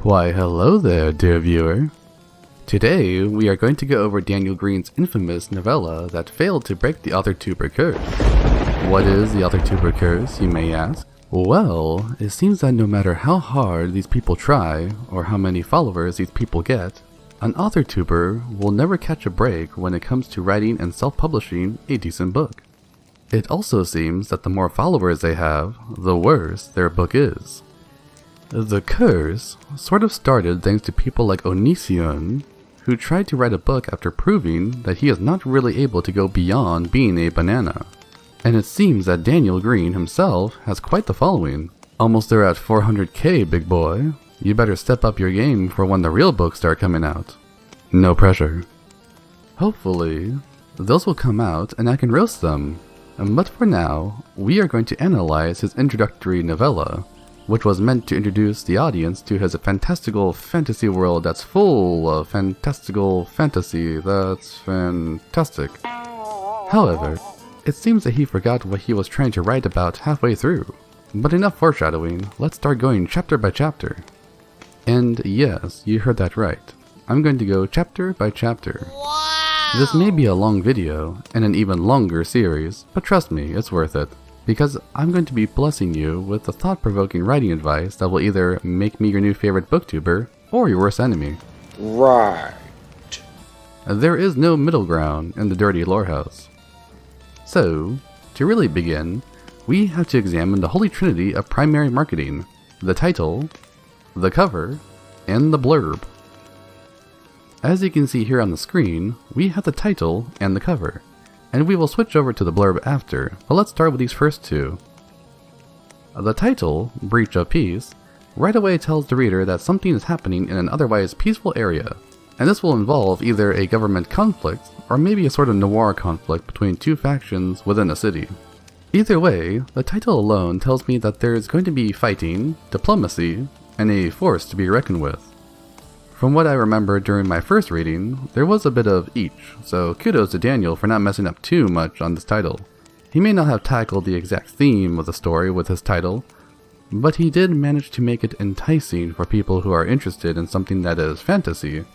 Why hello there, dear viewer. Today we are going to go over Daniel Greene's infamous novella that failed to break the authortube curse. What is the authortube curse, you may ask? Well, it seems that no matter how hard these people try, or how many followers these people get, an authortuber will never catch a break when it comes to writing and self-publishing a decent book. It also seems that the more followers they have, the worse their book is. The curse sort of started thanks to people like Onision, who tried to write a book after proving that he is not really able to go beyond being a banana. And it seems that Daniel Greene himself has quite the following. Almost there at 400k, big boy. You better step up your game for when the real books start coming out. No pressure. Hopefully, those will come out and I can roast them. But for now, we are going to analyze his introductory novella, which was meant to introduce the audience to his fantastical fantasy world that's full of fantastical fantasy that's fantastic. However, it seems that he forgot what he was trying to write about halfway through. But enough foreshadowing, let's start going chapter by chapter. And yes, you heard that right. I'm going to go chapter by chapter. Wow. This may be a long video, and an even longer series, but trust me, it's worth it. Because I'm going to be blessing you with the thought-provoking writing advice that will either make me your new favorite booktuber, or your worst enemy. Right. There is no middle ground in the dirty lorehouse. So, to really begin, we have to examine the holy trinity of primary marketing: the title, the cover, and the blurb. As you can see here on the screen, we have the title and the cover, and we will switch over to the blurb after, but let's start with these first two. The title, Breach of Peace, right away tells the reader that something is happening in an otherwise peaceful area, and this will involve either a government conflict or maybe a sort of noir conflict between two factions within a city. Either way, the title alone tells me that there is going to be fighting, diplomacy, and a force to be reckoned with. From what I remember during my first reading, there was a bit of each, so kudos to Daniel for not messing up too much on this title. He may not have tackled the exact theme of the story with his title, but he did manage to make it enticing for people who are interested in something that is fantasy.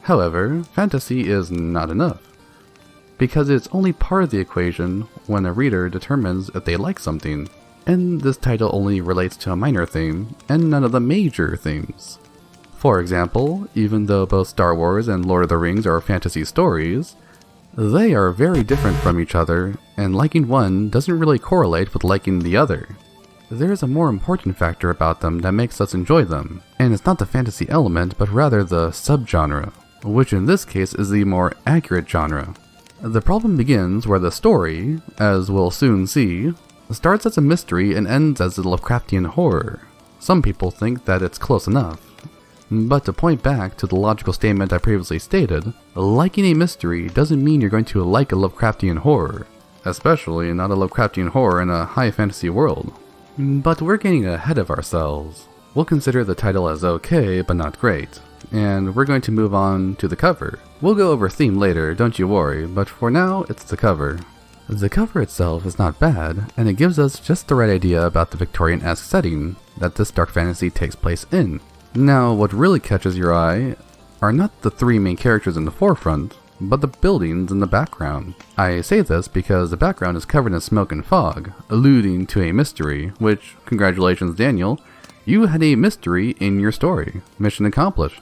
However, fantasy is not enough, because it's only part of the equation when a reader determines if they like something, and this title only relates to a minor theme and none of the major themes. For example, even though both Star Wars and Lord of the Rings are fantasy stories, they are very different from each other, and liking one doesn't really correlate with liking the other. There is a more important factor about them that makes us enjoy them, and it's not the fantasy element but rather the subgenre, which in this case is the more accurate genre. The problem begins where the story, as we'll soon see, starts as a mystery and ends as a Lovecraftian horror. Some people think that it's close enough. But to point back to the logical statement I previously stated, liking a mystery doesn't mean you're going to like a Lovecraftian horror, especially not a Lovecraftian horror in a high fantasy world. But we're getting ahead of ourselves. We'll consider the title as okay, but not great, and we're going to move on to the cover. We'll go over theme later, don't you worry, but for now, it's the cover. The cover itself is not bad, and it gives us just the right idea about the Victorian-esque setting that this dark fantasy takes place in. Now, what really catches your eye are not the three main characters in the forefront, but the buildings in the background. I say this because the background is covered in smoke and fog, alluding to a mystery, which, congratulations Daniel, you had a mystery in your story. Mission accomplished.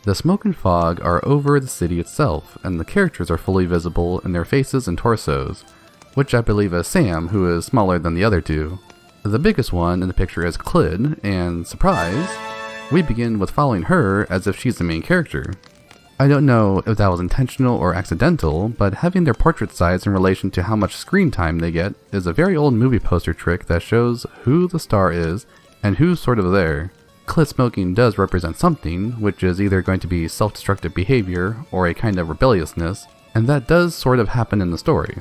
The smoke and fog are over the city itself, and the characters are fully visible in their faces and torsos, which I believe is Sam, who is smaller than the other two. The biggest one in the picture is Clid, and surprise, we begin with following her as if she's the main character. I don't know if that was intentional or accidental, but having their portrait size in relation to how much screen time they get is a very old movie poster trick that shows who the star is and who's sort of there. Clit smoking does represent something, which is either going to be self-destructive behavior or a kind of rebelliousness, and that does sort of happen in the story.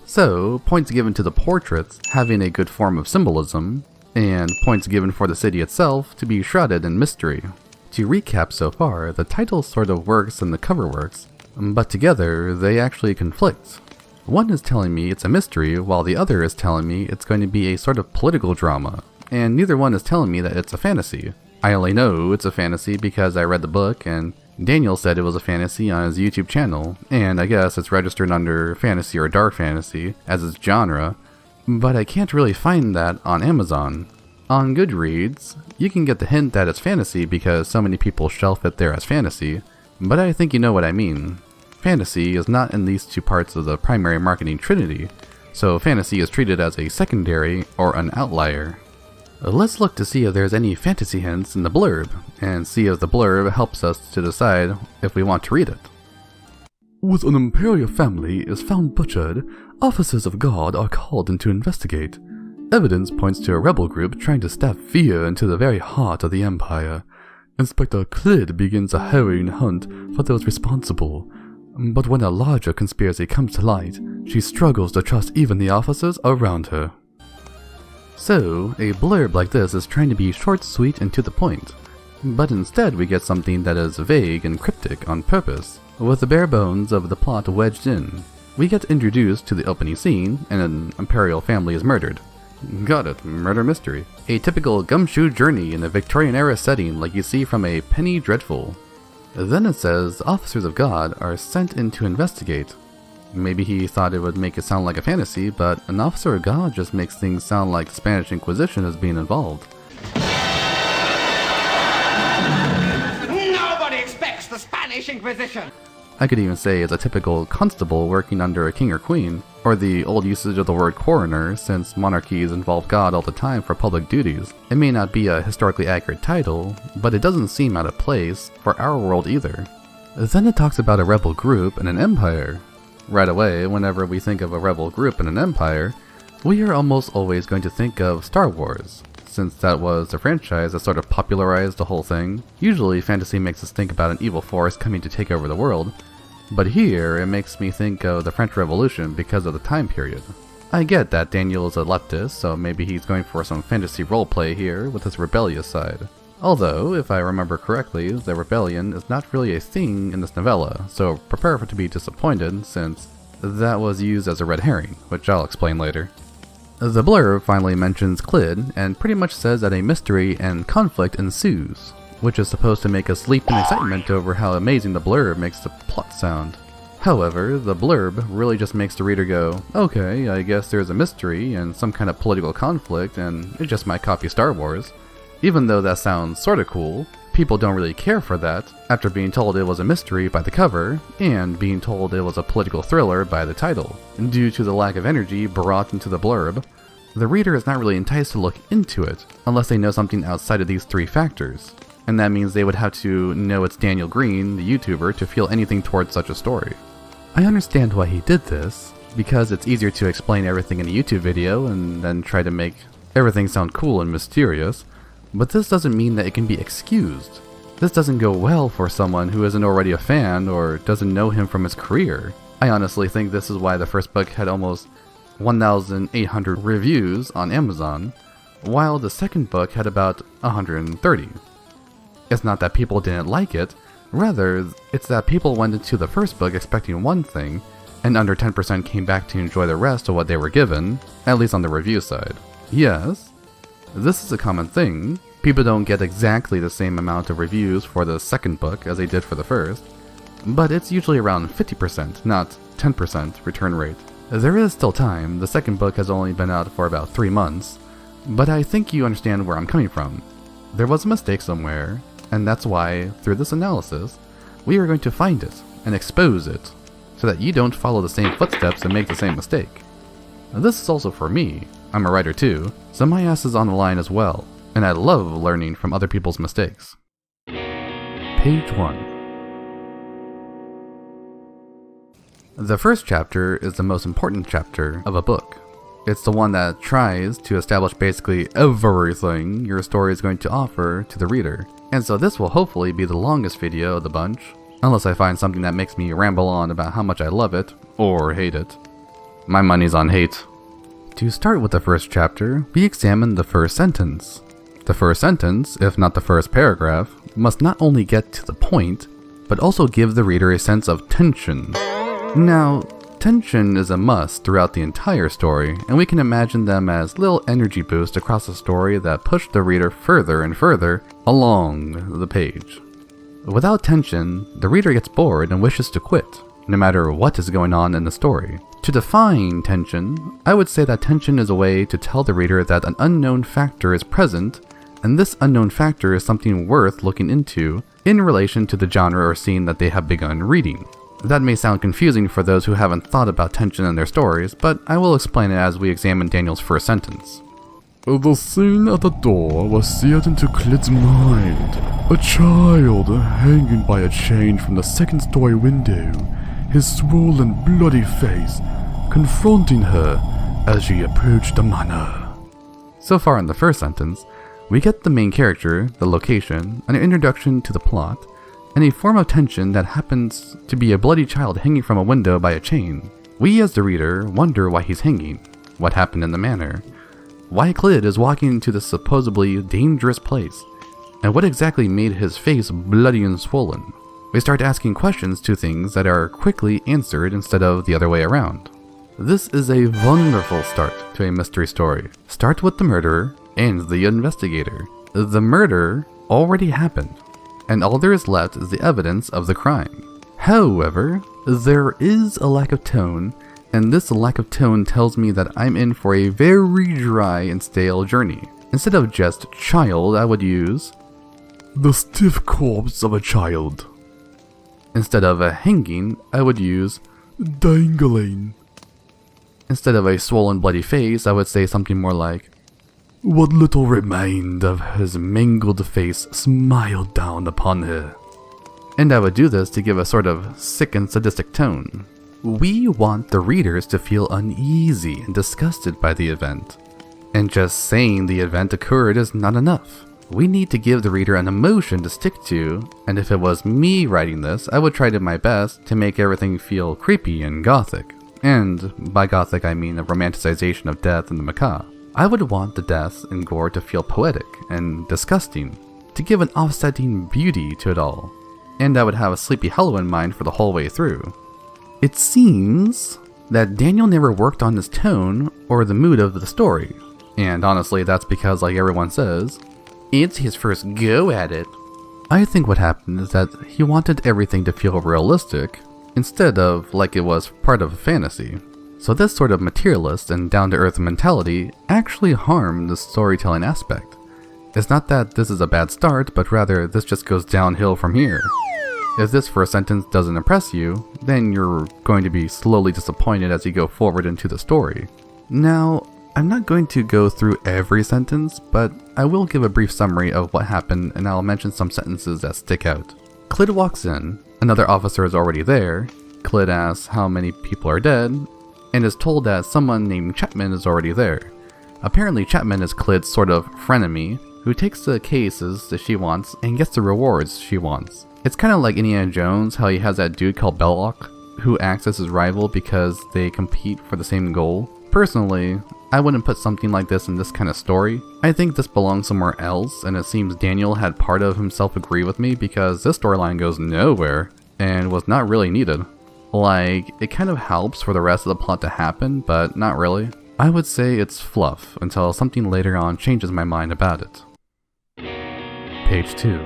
So, points given to the portraits having a good form of symbolism, and points given for the city itself to be shrouded in mystery. To recap so far, the title sort of works and the cover works, but together they actually conflict. One is telling me it's a mystery, while the other is telling me it's going to be a sort of political drama, and neither one is telling me that it's a fantasy. I only know it's a fantasy because I read the book and Daniel said it was a fantasy on his YouTube channel, and I guess it's registered under fantasy or dark fantasy as its genre, but I can't really find that on Amazon. On Goodreads, you can get the hint that it's fantasy because so many people shelf it there as fantasy, but I think you know what I mean. Fantasy is not in these two parts of the primary marketing trinity, so fantasy is treated as a secondary or an outlier. Let's look to see if there's any fantasy hints in the blurb, and see if the blurb helps us to decide if we want to read it. With an imperial family is found butchered, officers of God are called in to investigate. Evidence points to a rebel group trying to stab fear into the very heart of the Empire. Inspector Clid begins a harrowing hunt for those responsible, but when a larger conspiracy comes to light, she struggles to trust even the officers around her. So, a blurb like this is trying to be short, sweet, and to the point, but instead we get something that is vague and cryptic on purpose, with the bare bones of the plot wedged in. We get introduced to the opening scene, and an imperial family is murdered. Got it, murder mystery. A typical gumshoe journey in a Victorian-era setting like you see from a Penny Dreadful. Then it says officers of God are sent in to investigate. Maybe he thought it would make it sound like a fantasy, but an officer of God just makes things sound like the Spanish Inquisition is being involved. Nobody expects the Spanish Inquisition! I could even say it's a typical constable working under a king or queen, or the old usage of the word coroner, since monarchies involve God all the time for public duties. It may not be a historically accurate title, but it doesn't seem out of place for our world either. Then it talks about a rebel group and an empire. Right away, whenever we think of a rebel group and an empire, we are almost always going to think of Star Wars, since that was the franchise that sort of popularized the whole thing. Usually fantasy makes us think about an evil force coming to take over the world, but here it makes me think of the French Revolution because of the time period. I get that Daniel is a leftist, so maybe he's going for some fantasy roleplay here with his rebellious side. Although, if I remember correctly, the rebellion is not really a thing in this novella, so prepare for to be disappointed since that was used as a red herring, which I'll explain later. The blurb finally mentions Clid and pretty much says that a mystery and conflict ensues, which is supposed to make us leap in excitement over how amazing the blurb makes the plot sound. However, the blurb really just makes the reader go, okay, I guess there's a mystery and some kind of political conflict and it just might copy Star Wars. Even though that sounds sorta cool, people don't really care for that after being told it was a mystery by the cover and being told it was a political thriller by the title. Due to the lack of energy brought into the blurb, the reader is not really enticed to look into it unless they know something outside of these three factors. And that means they would have to know it's Daniel Greene, the YouTuber, to feel anything towards such a story. I understand why he did this, because it's easier to explain everything in a YouTube video and then try to make everything sound cool and mysterious, but this doesn't mean that it can be excused. This doesn't go well for someone who isn't already a fan or doesn't know him from his career. I honestly think this is why the first book had almost 1,800 reviews on Amazon, while the second book had about 130. It's not that people didn't like it, rather, it's that people went into the first book expecting one thing, and under 10% came back to enjoy the rest of what they were given, at least on the review side. Yes, this is a common thing. People don't get exactly the same amount of reviews for the second book as they did for the first, but it's usually around 50%, not 10% return rate. There is still time. The second book has only been out for about 3 months, but I think you understand where I'm coming from. There was a mistake somewhere, and that's why, through this analysis, we are going to find it and expose it, so that you don't follow the same footsteps and make the same mistake. This is also for me. I'm a writer too, so my ass is on the line as well, and I love learning from other people's mistakes. Page 1. The first chapter is the most important chapter of a book. It's the one that tries to establish basically everything your story is going to offer to the reader. And so this will hopefully be the longest video of the bunch, unless I find something that makes me ramble on about how much I love it, or hate it. My money's on hate. To start with the first chapter, we examine the first sentence. The first sentence, if not the first paragraph, must not only get to the point, but also give the reader a sense of tension. Now, Tension is a must throughout the entire story, and we can imagine them as little energy boosts across the story that push the reader further and further along the page. Without tension, the reader gets bored and wishes to quit, no matter what is going on in the story. To define tension, I would say that tension is a way to tell the reader that an unknown factor is present, and this unknown factor is something worth looking into in relation to the genre or scene that they have begun reading. That may sound confusing for those who haven't thought about tension in their stories, but I will explain it as we examine Daniel's first sentence. The scene at the door was seared into Clyd's mind. A child hanging by a chain from the second-story window, his swollen, bloody face confronting her as she approached the manor. So far in the first sentence, we get the main character, the location, an introduction to the plot, and a form of tension that happens to be a bloody child hanging from a window by a chain. We as the reader wonder why he's hanging, what happened in the manor, why Clyd is walking into this supposedly dangerous place, and what exactly made his face bloody and swollen. We start asking questions to things that are quickly answered instead of the other way around. This is a wonderful start to a mystery story. Start with the murderer and the investigator. The murder already happened, and all there is left is the evidence of the crime. However, there is a lack of tone, and this lack of tone tells me that I'm in for a very dry and stale journey. Instead of just child, I would use the stiff corpse of a child. Instead of a hanging, I would use dangling. Instead of a swollen bloody face, I would say something more like, what little remained of his mangled face smiled down upon her. And I would do this to give a sort of sick and sadistic tone. We want the readers to feel uneasy and disgusted by the event. And just saying the event occurred is not enough. We need to give the reader an emotion to stick to, and if it was me writing this, I would try to my best to make everything feel creepy and gothic. And by gothic I mean a romanticization of death and the macabre. I would want the deaths and gore to feel poetic and disgusting, to give an offsetting beauty to it all. And I would have a Sleepy Hollow in mind for the whole way through. It seems that Daniel never worked on his tone or the mood of the story. And honestly, that's because, like everyone says, it's his first go at it. I think what happened is that he wanted everything to feel realistic, instead of like it was part of a fantasy. So this sort of materialist and down-to-earth mentality actually harmed the storytelling aspect. It's not that this is a bad start, but rather this just goes downhill from here. If this first sentence doesn't impress you, then you're going to be slowly disappointed as you go forward into the story. Now, I'm not going to go through every sentence, but I will give a brief summary of what happened, and I'll mention some sentences that stick out. Clyd walks in, another officer is already there. Clyd asks how many people are dead, and is told that someone named Chapman is already there. Apparently Chapman is Clyd's sort of frenemy, who takes the cases that she wants and gets the rewards she wants. It's kind of like Indiana Jones, how he has that dude called Belloc, who acts as his rival because they compete for the same goal. Personally, I wouldn't put something like this in this kind of story. I think this belongs somewhere else, and it seems Daniel had part of himself agree with me because this storyline goes nowhere and was not really needed. Like, it kind of helps for the rest of the plot to happen, but not really. I would say it's fluff until something later on changes my mind about it. Page 2.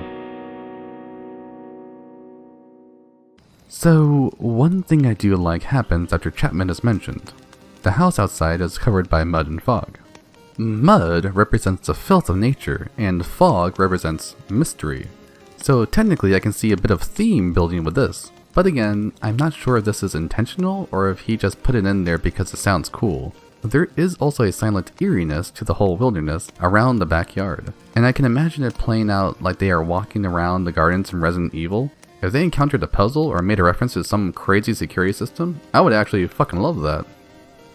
So, one thing I do like happens after Chapman is mentioned. The house outside is covered by mud and fog. Mud represents the filth of nature, and fog represents mystery. So technically I can see a bit of theme building with this. But again, I'm not sure if this is intentional or if he just put it in there because it sounds cool. There is also a silent eeriness to the whole wilderness around the backyard, and I can imagine it playing out like they are walking around the gardens in Resident Evil. If they encountered a puzzle or made a reference to some crazy security system, I would actually fucking love that.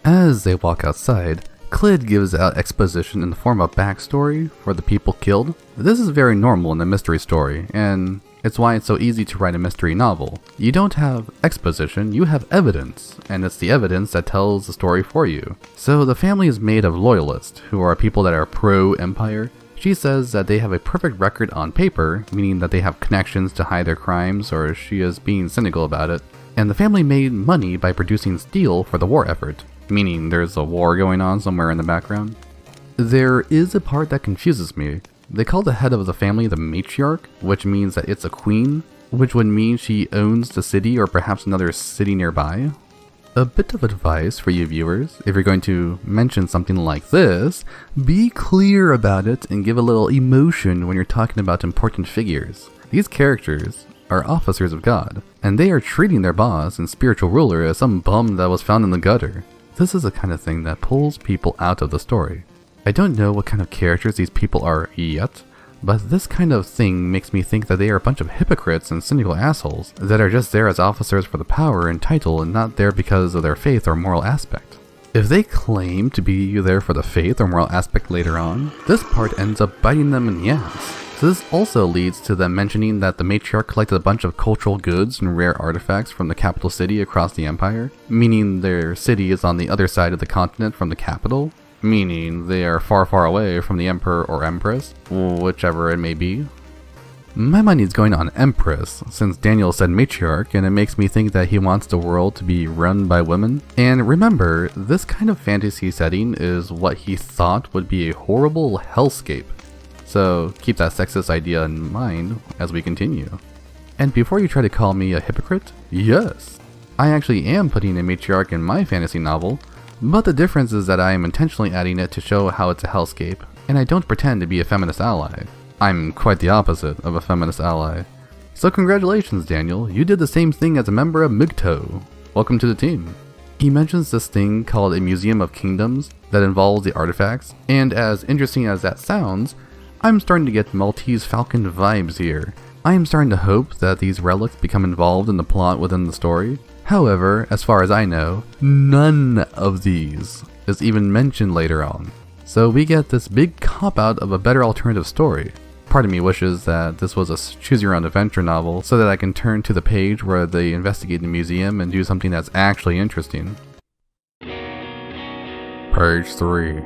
As they walk outside, Clyd gives out exposition in the form of backstory for the people killed. This is very normal in a mystery story, and it's why it's so easy to write a mystery novel. You don't have exposition, you have evidence, and it's the evidence that tells the story for you. So the family is made of loyalists, who are people that are pro-Empire. She says that they have a perfect record on paper, meaning that they have connections to hide their crimes, or she is being cynical about it. and the family made money by producing steel for the war effort, meaning there's a war going on somewhere in the background. There is a part that confuses me. They call the head of the family the matriarch, which means that it's a queen, which would mean she owns the city or perhaps another city nearby. A bit of advice for you viewers: if you're going to mention something like this, be clear about it and give a little emotion when you're talking about important figures. These characters are officers of God, and they are treating their boss and spiritual ruler as some bum that was found in the gutter. This is the kind of thing that pulls people out of the story. I don't know what kind of characters these people are yet, but this kind of thing makes me think that they are a bunch of hypocrites and cynical assholes that are just there as officers for the power and title and not there because of their faith or moral aspect. If they claim to be there for the faith or moral aspect later on, this part ends up biting them in the ass. So this also leads to them mentioning that the matriarch collected a bunch of cultural goods and rare artifacts from the capital city across the empire, meaning their city is on the other side of the continent from the capital, meaning they are far, far away from the emperor or empress, whichever it may be. My money's going on empress, since Daniel said matriarch, and it makes me think that he wants the world to be run by women. And remember, this kind of fantasy setting is what he thought would be a horrible hellscape. So keep that sexist idea in mind as we continue. And before you try to call me a hypocrite, yes, I actually am putting a matriarch in my fantasy novel, but the difference is that I am intentionally adding it to show how it's a hellscape, and I don't pretend to be a feminist ally. I'm quite the opposite of a feminist ally. So congratulations, Daniel, you did the same thing as a member of MGTOW. Welcome to the team. He mentions this thing called a Museum of Kingdoms that involves the artifacts, and as interesting as that sounds, I'm starting to get Maltese Falcon vibes here. I am starting to hope that these relics become involved in the plot within the story. However, as far as I know, none of these is even mentioned later on. So we get this big cop-out of a better alternative story. Part of me wishes that this was a choose-your-own adventure novel so that I can turn to the page where they investigate the museum and do something that's actually interesting. Page 3.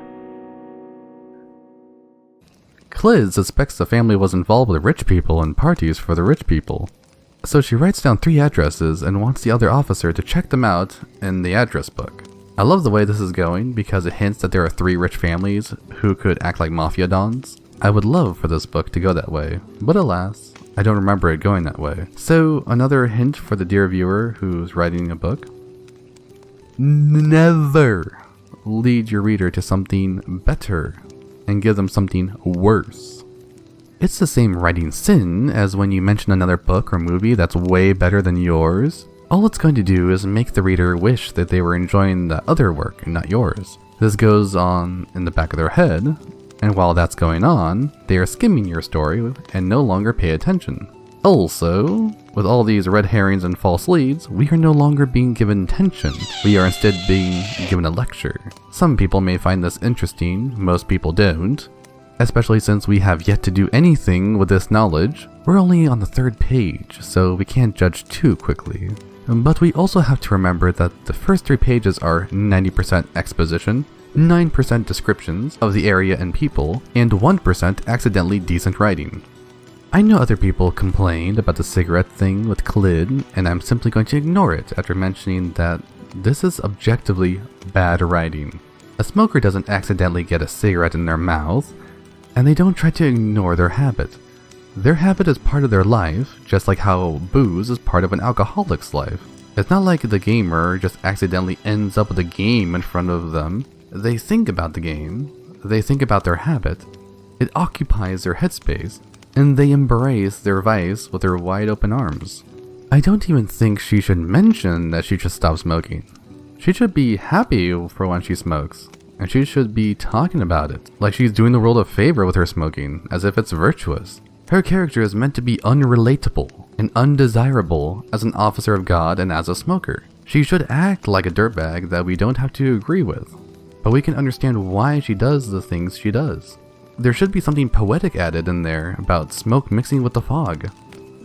Clid suspects the family was involved with rich people and parties for the rich people. So she writes down 3 addresses and wants the other officer to check them out in the address book. I love the way this is going because it hints that there are 3 rich families who could act like mafia dons. I would love for this book to go that way, but alas, I don't remember it going that way. So another hint for the dear viewer who's writing a book: never lead your reader to something better and give them something worse. It's the same writing sin as when you mention another book or movie that's way better than yours. All it's going to do is make the reader wish that they were enjoying the other work and not yours. This goes on in the back of their head, and while that's going on, they are skimming your story and no longer pay attention. Also, with all these red herrings and false leads, we are no longer being given attention. We are instead being given a lecture. Some people may find this interesting, most people don't. Especially since we have yet to do anything with this knowledge. We're only on the 3rd page, so we can't judge too quickly. But we also have to remember that the first 3 pages are 90% exposition, 9% descriptions of the area and people, and 1% accidentally decent writing. I know other people complained about the cigarette thing with Clid, and I'm simply going to ignore it after mentioning that this is objectively bad writing. A smoker doesn't accidentally get a cigarette in their mouth, and they don't try to ignore their habit. Their habit is part of their life, just like how booze is part of an alcoholic's life. It's not like the gamer just accidentally ends up with a game in front of them. They think about the game, they think about their habit, it occupies their headspace, and they embrace their vice with their wide open arms. I don't even think she should mention that she should stop smoking. She should be happy for when she smokes. And she should be talking about it, like she's doing the world a favor with her smoking, as if it's virtuous. Her character is meant to be unrelatable and undesirable as an officer of God and as a smoker. She should act like a dirtbag that we don't have to agree with, but we can understand why she does the things she does. There should be something poetic added in there about smoke mixing with the fog.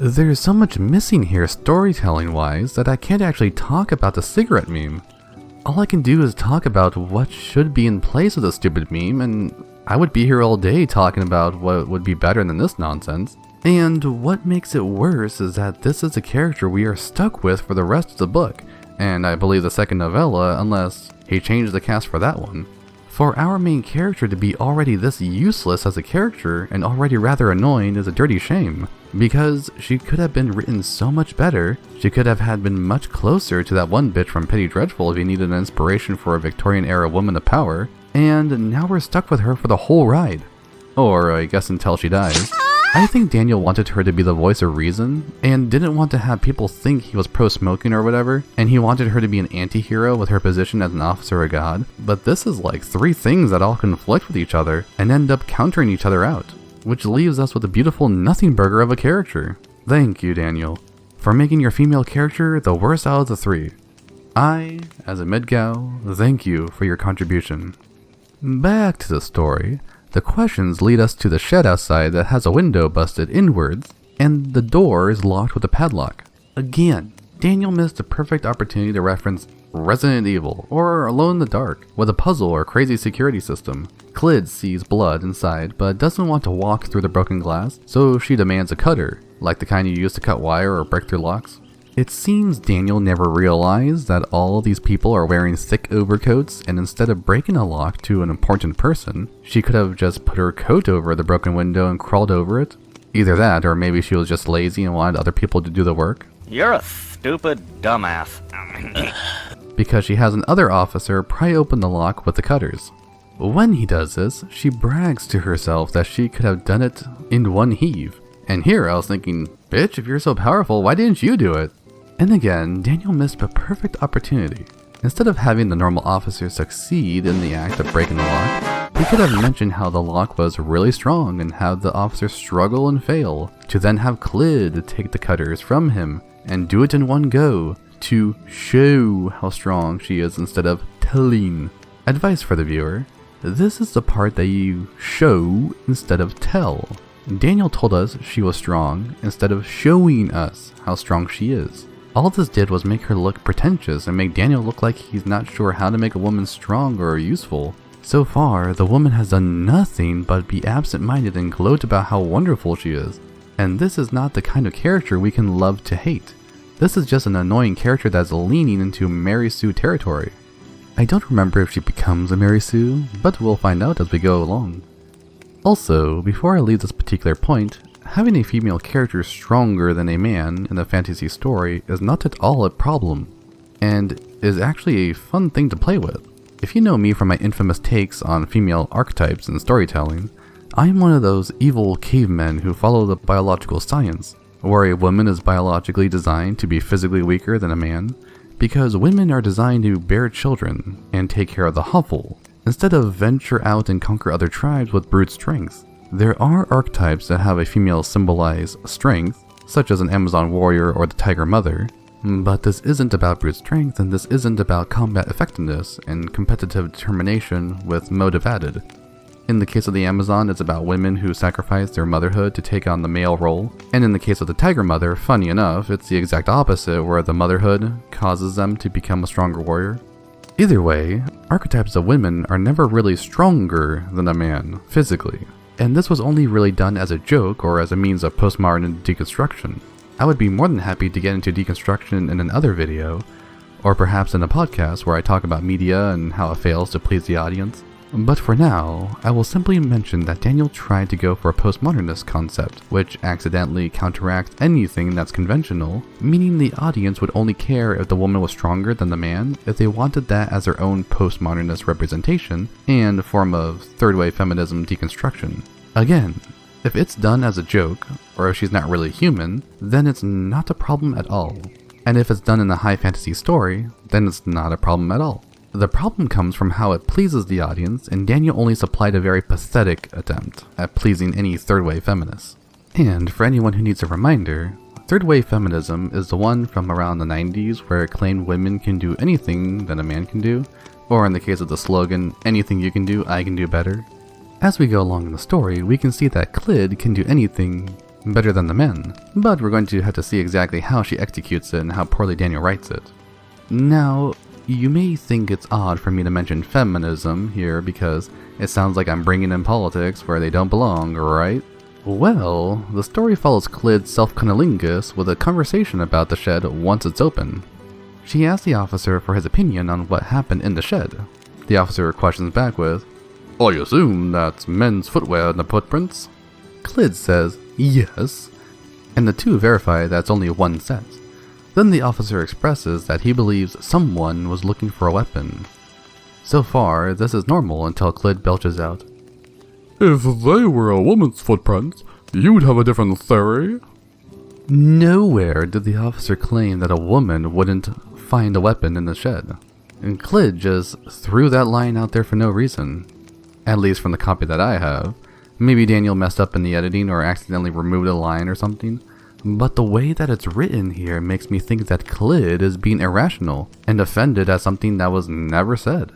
There's so much missing here storytelling-wise that I can't actually talk about the cigarette meme. All I can do is talk about what should be in place of the stupid meme, and I would be here all day talking about what would be better than this nonsense. And what makes it worse is that this is a character we are stuck with for the rest of the book, and I believe the second novella, unless he changed the cast for that one. For our main character to be already this useless as a character and already rather annoying is a dirty shame, because she could have been written so much better. She could have been much closer to that one bitch from Penny Dreadful if he needed an inspiration for a Victorian era woman of power, and now we're stuck with her for the whole ride. Or I guess until she dies. I think Daniel wanted her to be the voice of reason, and didn't want to have people think he was pro-smoking or whatever, and he wanted her to be an anti-hero with her position as an officer of God, but this is like 3 things that all conflict with each other and end up countering each other out, which leaves us with a beautiful nothing burger of a character. Thank you, Daniel, for making your female character the worst out of the 3. I, as a Midgau, thank you for your contribution. Back to the story. The questions lead us to the shed outside that has a window busted inwards, and the door is locked with a padlock. Again, Daniel missed a perfect opportunity to reference Resident Evil or Alone in the Dark with a puzzle or crazy security system. Clid sees blood inside but doesn't want to walk through the broken glass, so she demands a cutter, like the kind you use to cut wire or break through locks. It seems Daniel never realized that all these people are wearing thick overcoats, and instead of breaking a lock to an important person, she could have just put her coat over the broken window and crawled over it. Either that, or maybe she was just lazy and wanted other people to do the work. You're a stupid dumbass. Because she has another officer pry open the lock with the cutters. When he does this, she brags to herself that she could have done it in one heave. And here I was thinking, bitch, if you're so powerful, why didn't you do it? And again, Daniel missed a perfect opportunity. Instead of having the normal officer succeed in the act of breaking the lock, he could have mentioned how the lock was really strong and have the officer struggle and fail, to then have Clid take the cutters from him and do it in one go, to show how strong she is instead of telling. Advice for the viewer, this is the part that you show instead of tell. Daniel told us she was strong instead of showing us how strong she is. All this did was make her look pretentious and make Daniel look like he's not sure how to make a woman strong or useful. So far, the woman has done nothing but be absent-minded and gloat about how wonderful she is. And this is not the kind of character we can love to hate. This is just an annoying character that's leaning into Mary Sue territory. I don't remember if she becomes a Mary Sue, but we'll find out as we go along. Also, before I leave this particular point, having a female character stronger than a man in a fantasy story is not at all a problem, and is actually a fun thing to play with. If you know me from my infamous takes on female archetypes in storytelling, I am one of those evil cavemen who follow the biological science, where a woman is biologically designed to be physically weaker than a man, because women are designed to bear children and take care of the hovel, instead of venture out and conquer other tribes with brute strength. There are archetypes that have a female symbolize strength, such as an Amazon warrior or the tiger mother, but this isn't about brute strength, and this isn't about combat effectiveness and competitive determination with motive added. In the case of the Amazon, it's about women who sacrifice their motherhood to take on the male role, and in the case of the tiger mother, funny enough, it's the exact opposite, where the motherhood causes them to become a stronger warrior. Either way, archetypes of women are never really stronger than a man, physically. And this was only really done as a joke or as a means of postmodern deconstruction. I would be more than happy to get into deconstruction in another video, or perhaps in a podcast where I talk about media and how it fails to please the audience. But for now, I will simply mention that Daniel tried to go for a postmodernist concept, which accidentally counteracts anything that's conventional, meaning the audience would only care if the woman was stronger than the man if they wanted that as their own postmodernist representation and a form of third-wave feminism deconstruction. Again, if it's done as a joke, or if she's not really human, then it's not a problem at all. And if it's done in a high fantasy story, then it's not a problem at all. The problem comes from how it pleases the audience, and Daniel only supplied a very pathetic attempt at pleasing any third-wave feminists. And for anyone who needs a reminder, third-wave feminism is the one from around the 90s where it claimed women can do anything that a man can do, or in the case of the slogan, anything you can do, I can do better. As we go along in the story, we can see that Clid can do anything better than the men, but we're going to have to see exactly how she executes it and how poorly Daniel writes it. Now, you may think it's odd for me to mention feminism here because it sounds like I'm bringing in politics where they don't belong, right? Well, the story follows Clyd's self-cunnilingus with a conversation about the shed once it's open. She asks the officer for his opinion on what happened in the shed. The officer questions back with, "I assume that's men's footwear in the footprints?" Clyd says, "Yes," and the two verify that's only one set. Then the officer expresses that he believes someone was looking for a weapon. So far, this is normal until Clyd belches out, If they were a woman's footprints, you'd have a different theory. Nowhere did the officer claim that a woman wouldn't find a weapon in the shed. And Clyd just threw that line out there for no reason. At least from the copy that I have. Maybe Daniel messed up in the editing or accidentally removed a line or something. But the way that it's written here makes me think that Clyd is being irrational and offended at something that was never said.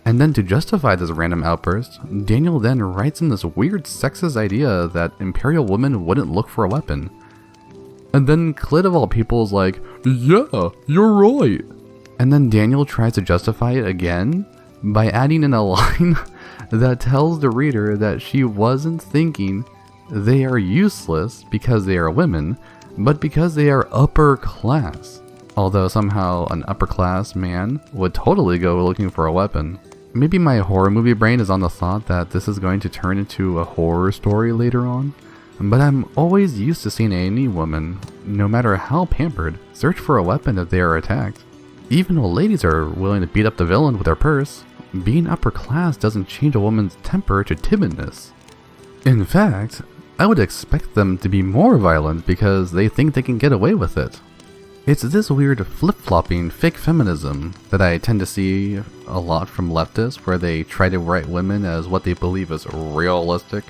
And then to justify this random outburst, Daniel then writes in this weird sexist idea that imperial women wouldn't look for a weapon. And then Clyd of all people is like, "Yeah, you're right." And then Daniel tries to justify it again by adding in a line that tells the reader that she wasn't thinking they are useless because they are women, but because they are upper class. Although somehow an upper class man would totally go looking for a weapon. Maybe my horror movie brain is on the thought that this is going to turn into a horror story later on. But I'm always used to seeing any woman, no matter how pampered, search for a weapon if they are attacked. Even old ladies are willing to beat up the villain with their purse. Being upper class doesn't change a woman's temper to timidness. In fact, I would expect them to be more violent because they think they can get away with it. It's this weird flip-flopping fake feminism that I tend to see a lot from leftists, where they try to write women as what they believe is realistic,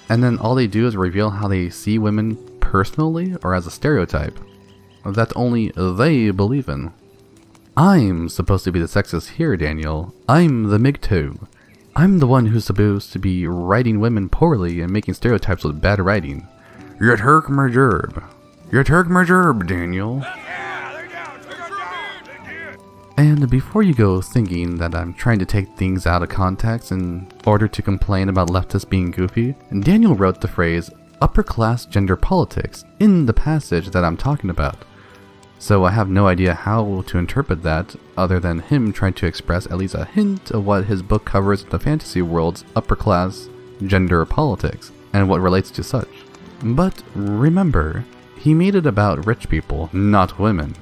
and then all they do is reveal how they see women personally or as a stereotype that only they believe in. I'm supposed to be the sexist here, Daniel. I'm the MGTOW. I'm the one who's supposed to be writing women poorly and making stereotypes with bad writing. You're Turk Mergerb. You're Turk Mergerb, Daniel. And before you go thinking that I'm trying to take things out of context in order to complain about leftists being goofy, Daniel wrote the phrase upper class gender politics in the passage that I'm talking about. So I have no idea how to interpret that other than him trying to express at least a hint of what his book covers in the fantasy world's upper class gender politics and what relates to such. But remember, he made it about rich people, not women.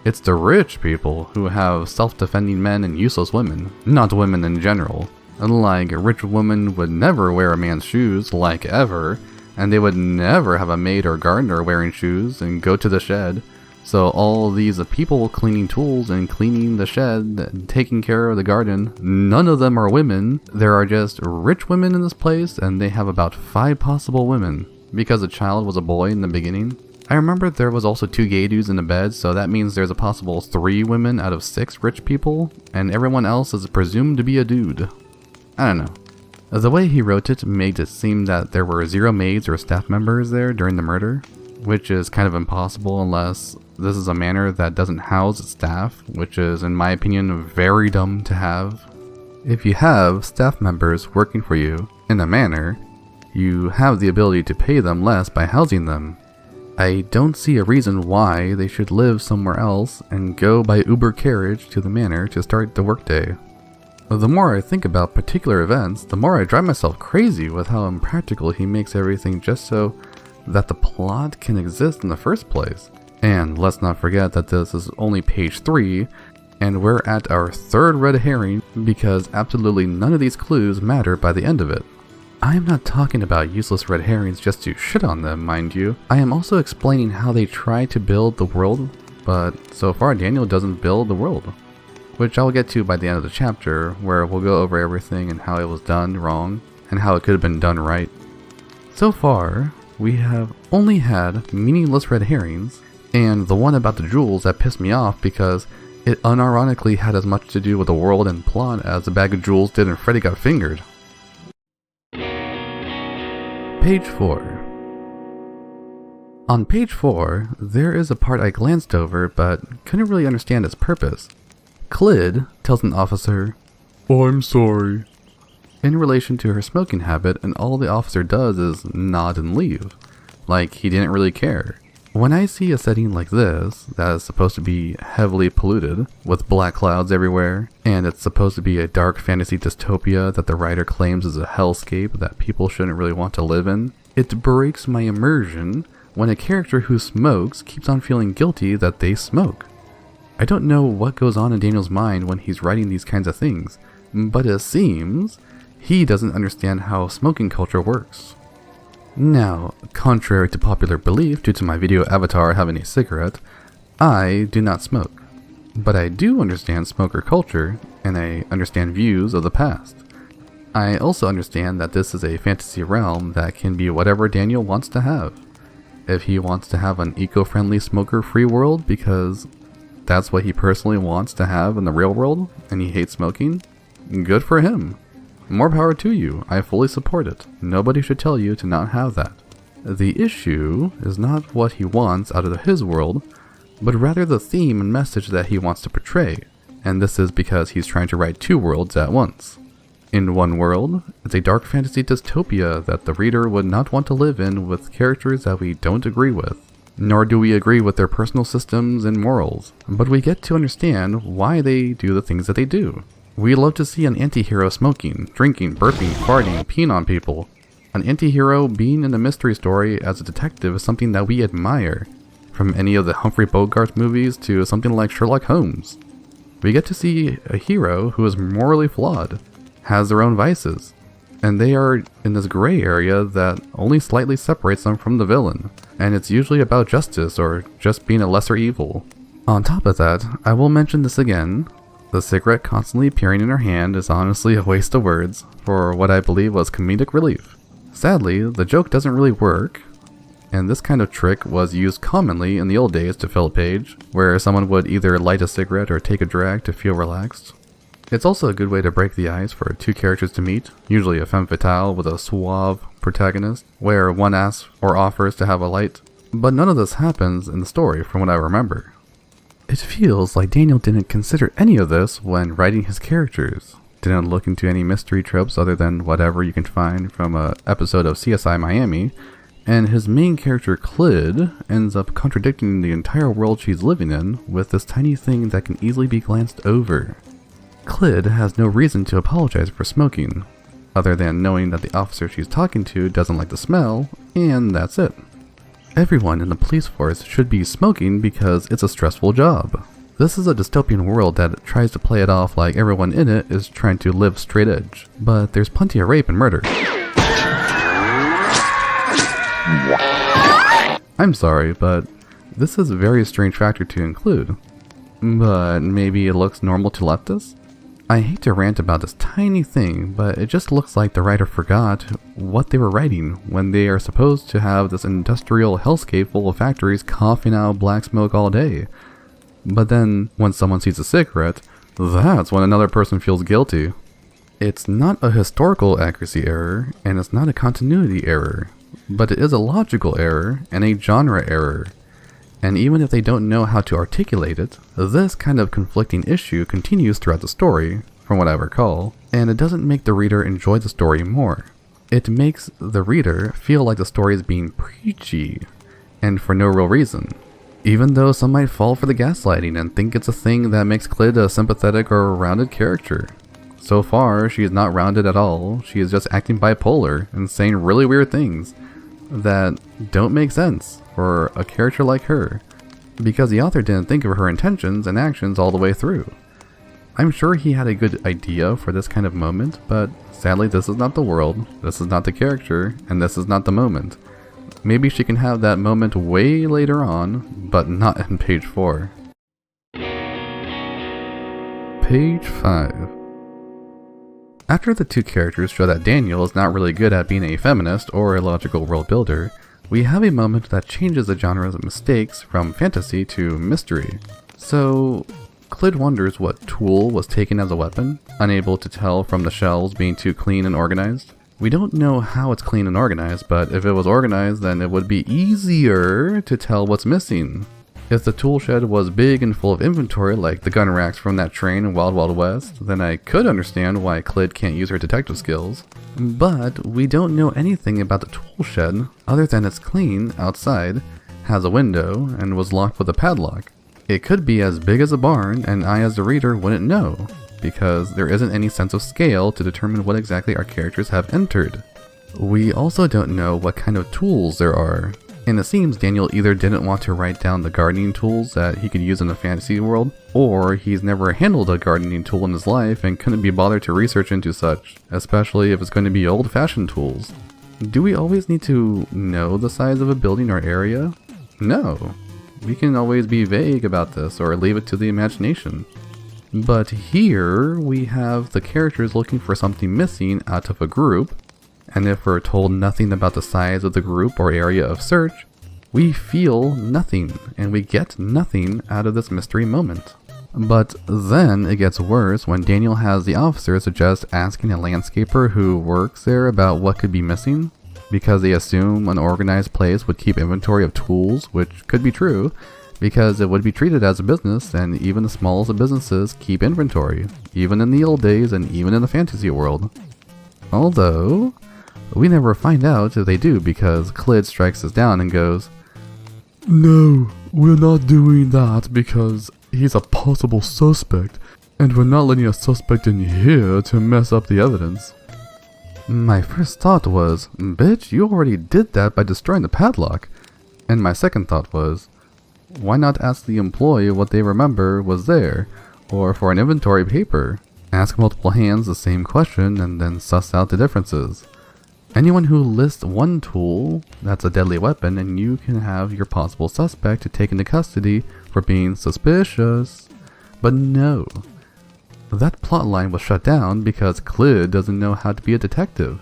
It's the rich people who have self-defending men and useless women, not women in general. Like, a rich woman would never wear a man's shoes, like ever, and they would never have a maid or gardener wearing shoes and go to the shed. So all these people cleaning tools and cleaning the shed and taking care of the garden, none of them are women. There are just rich women in this place, and they have about 5 possible women, because the child was a boy in the beginning. I remember there was also 2 gay dudes in the bed, so that means there's a possible 3 women out of 6 rich people, and everyone else is presumed to be a dude. I don't know. The way he wrote it made it seem that there were 0 maids or staff members there during the murder, which is kind of impossible unless this is a manor that doesn't house its staff, which is, in my opinion, very dumb to have. If you have staff members working for you in a manor, you have the ability to pay them less by housing them. I don't see a reason why they should live somewhere else and go by Uber carriage to the manor to start the workday. The more I think about particular events, the more I drive myself crazy with how impractical he makes everything just so that the plot can exist in the first place. And let's not forget that this is only page 3, and we're at our 3rd red herring because absolutely none of these clues matter by the end of it. I am not talking about useless red herrings just to shit on them, mind you. I am also explaining how they try to build the world, but so far Daniel doesn't build the world. Which I'll get to by the end of the chapter, where we'll go over everything and how it was done wrong, and how it could have been done right. So far, we have only had meaningless red herrings, and the one about the jewels that pissed me off because it unironically had as much to do with the world and plot as the bag of jewels did and Freddy got fingered. Page 4. On page 4, there is a part I glanced over but couldn't really understand its purpose. Clyd tells an officer, I'm sorry. in relation to her smoking habit, and all the officer does is nod and leave, like he didn't really care. When I see a setting like this, that is supposed to be heavily polluted, with black clouds everywhere, and it's supposed to be a dark fantasy dystopia that the writer claims is a hellscape that people shouldn't really want to live in, it breaks my immersion when a character who smokes keeps on feeling guilty that they smoke. I don't know what goes on in Daniel's mind when he's writing these kinds of things, but it seems he doesn't understand how smoking culture works. Now, contrary to popular belief due to my video avatar having a cigarette, I do not smoke. But I do understand smoker culture, and I understand views of the past. I also understand that this is a fantasy realm that can be whatever Daniel wants to have. If he wants to have an eco-friendly smoker-free world because that's what he personally wants to have in the real world, and he hates smoking, good for him. More power to you, I fully support it. Nobody should tell you to not have that. The issue is not what he wants out of his world, but rather the theme and message that he wants to portray, and this is because he's trying to write two worlds at once. In one world, it's a dark fantasy dystopia that the reader would not want to live in with characters that we don't agree with, nor do we agree with their personal systems and morals, but we get to understand why they do the things that they do. We love to see an anti-hero smoking, drinking, burping, farting, peeing on people. An anti-hero being in a mystery story as a detective is something that we admire, from any of the Humphrey Bogart movies to something like Sherlock Holmes. We get to see a hero who is morally flawed, has their own vices, and they are in this gray area that only slightly separates them from the villain, and it's usually about justice or just being a lesser evil. On top of that, I will mention this again, the cigarette constantly appearing in her hand is honestly a waste of words for what I believe was comedic relief. Sadly, the joke doesn't really work, and this kind of trick was used commonly in the old days to fill a page, where someone would either light a cigarette or take a drag to feel relaxed. It's also a good way to break the ice for two characters to meet, usually a femme fatale with a suave protagonist, where one asks or offers to have a light, but none of this happens in the story from what I remember. It feels like Daniel didn't consider any of this when writing his characters, didn't look into any mystery tropes other than whatever you can find from an episode of CSI Miami, and his main character Clyd ends up contradicting the entire world she's living in with this tiny thing that can easily be glanced over. Clyd has no reason to apologize for smoking, other than knowing that the officer she's talking to doesn't like the smell, and that's it. Everyone in the police force should be smoking because it's a stressful job. This is a dystopian world that tries to play it off like everyone in it is trying to live straight edge, but there's plenty of rape and murder. I'm sorry, but this is a very strange factor to include. But maybe it looks normal to leftists? I hate to rant about this tiny thing, but it just looks like the writer forgot what they were writing when they are supposed to have this industrial hellscape full of factories coughing out black smoke all day. But then, when someone sees a cigarette, that's when another person feels guilty. It's not a historical accuracy error, and it's not a continuity error, but it is a logical error and a genre error. And even if they don't know how to articulate it, this kind of conflicting issue continues throughout the story, from what I recall, and it doesn't make the reader enjoy the story more. It makes the reader feel like the story is being preachy, and for no real reason. Even though some might fall for the gaslighting and think it's a thing that makes Clyd a sympathetic or rounded character. So far, she is not rounded at all, she is just acting bipolar and saying really weird things that don't make sense for a character like her, because the author didn't think of her intentions and actions all the way through. I'm sure he had a good idea for this kind of moment, but sadly this is not the world, this is not the character, and this is not the moment. Maybe she can have that moment way later on, but not in page 4. Page 5. After the two characters show that Daniel is not really good at being a feminist or a logical world builder, we have a moment that changes the genre's mistakes from fantasy to mystery. So, Clyd wonders what tool was taken as a weapon, unable to tell from the shelves being too clean and organized. We don't know how it's clean and organized, but if it was organized, then it would be easier to tell what's missing. If the tool shed was big and full of inventory like the gun racks from that train in Wild Wild West, then I could understand why Clid can't use her detective skills. But we don't know anything about the tool shed other than it's clean outside, has a window, and was locked with a padlock. It could be as big as a barn, and I as the reader wouldn't know, because there isn't any sense of scale to determine what exactly our characters have entered. We also don't know what kind of tools there are, and it seems Daniel either didn't want to write down the gardening tools that he could use in the fantasy world, or he's never handled a gardening tool in his life and couldn't be bothered to research into such, especially if it's going to be old-fashioned tools. Do we always need to know the size of a building or area? No. We can always be vague about this or leave it to the imagination. But here we have the characters looking for something missing out of a group, and if we're told nothing about the size of the group or area of search, we feel nothing, and we get nothing out of this mystery moment. But then it gets worse when Daniel has the officer suggest asking a landscaper who works there about what could be missing, because they assume an organized place would keep inventory of tools, which could be true, because it would be treated as a business, and even the smallest of businesses keep inventory, even in the old days and even in the fantasy world. Although, we never find out if they do, because Clid strikes us down and goes, No, we're not doing that because he's a possible suspect, and we're not letting a suspect in here to mess up the evidence. My first thought was, bitch, you already did that by destroying the padlock. And my second thought was, why not ask the employee what they remember was there, or for an inventory paper? Ask multiple hands the same question and then suss out the differences. Anyone who lists one tool, that's a deadly weapon, and you can have your possible suspect taken into custody for being suspicious. But no. That plotline was shut down because Clid doesn't know how to be a detective.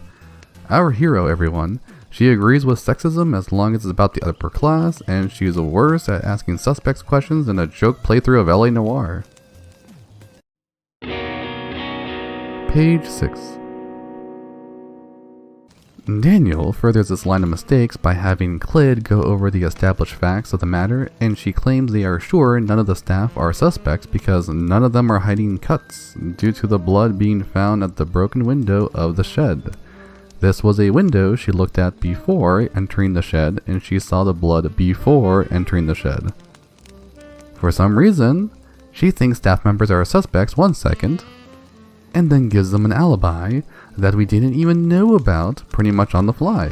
Our hero, everyone, she agrees with sexism as long as it's about the upper class, and she's worse at asking suspects questions than a joke playthrough of LA Noire. Page 6. Daniel furthers this line of mistakes by having Clid go over the established facts of the matter, and she claims they are sure none of the staff are suspects because none of them are hiding cuts due to the blood being found at the broken window of the shed. This was a window she looked at before entering the shed, and she saw the blood before entering the shed. For some reason, she thinks staff members are suspects 1 second, and then gives them an alibi that we didn't even know about pretty much on the fly.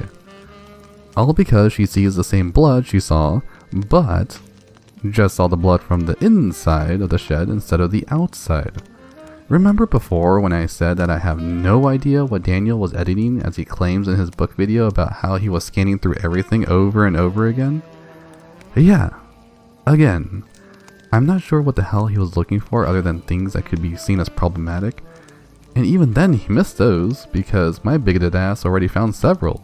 All because she sees the same blood she saw, but just saw the blood from the inside of the shed instead of the outside. Remember before when I said that I have no idea what Daniel was editing, as he claims in his book video about how he was scanning through everything over and over again? Yeah, again. I'm not sure what the hell he was looking for other than things that could be seen as problematic. And even then he missed those, because my bigoted ass already found several.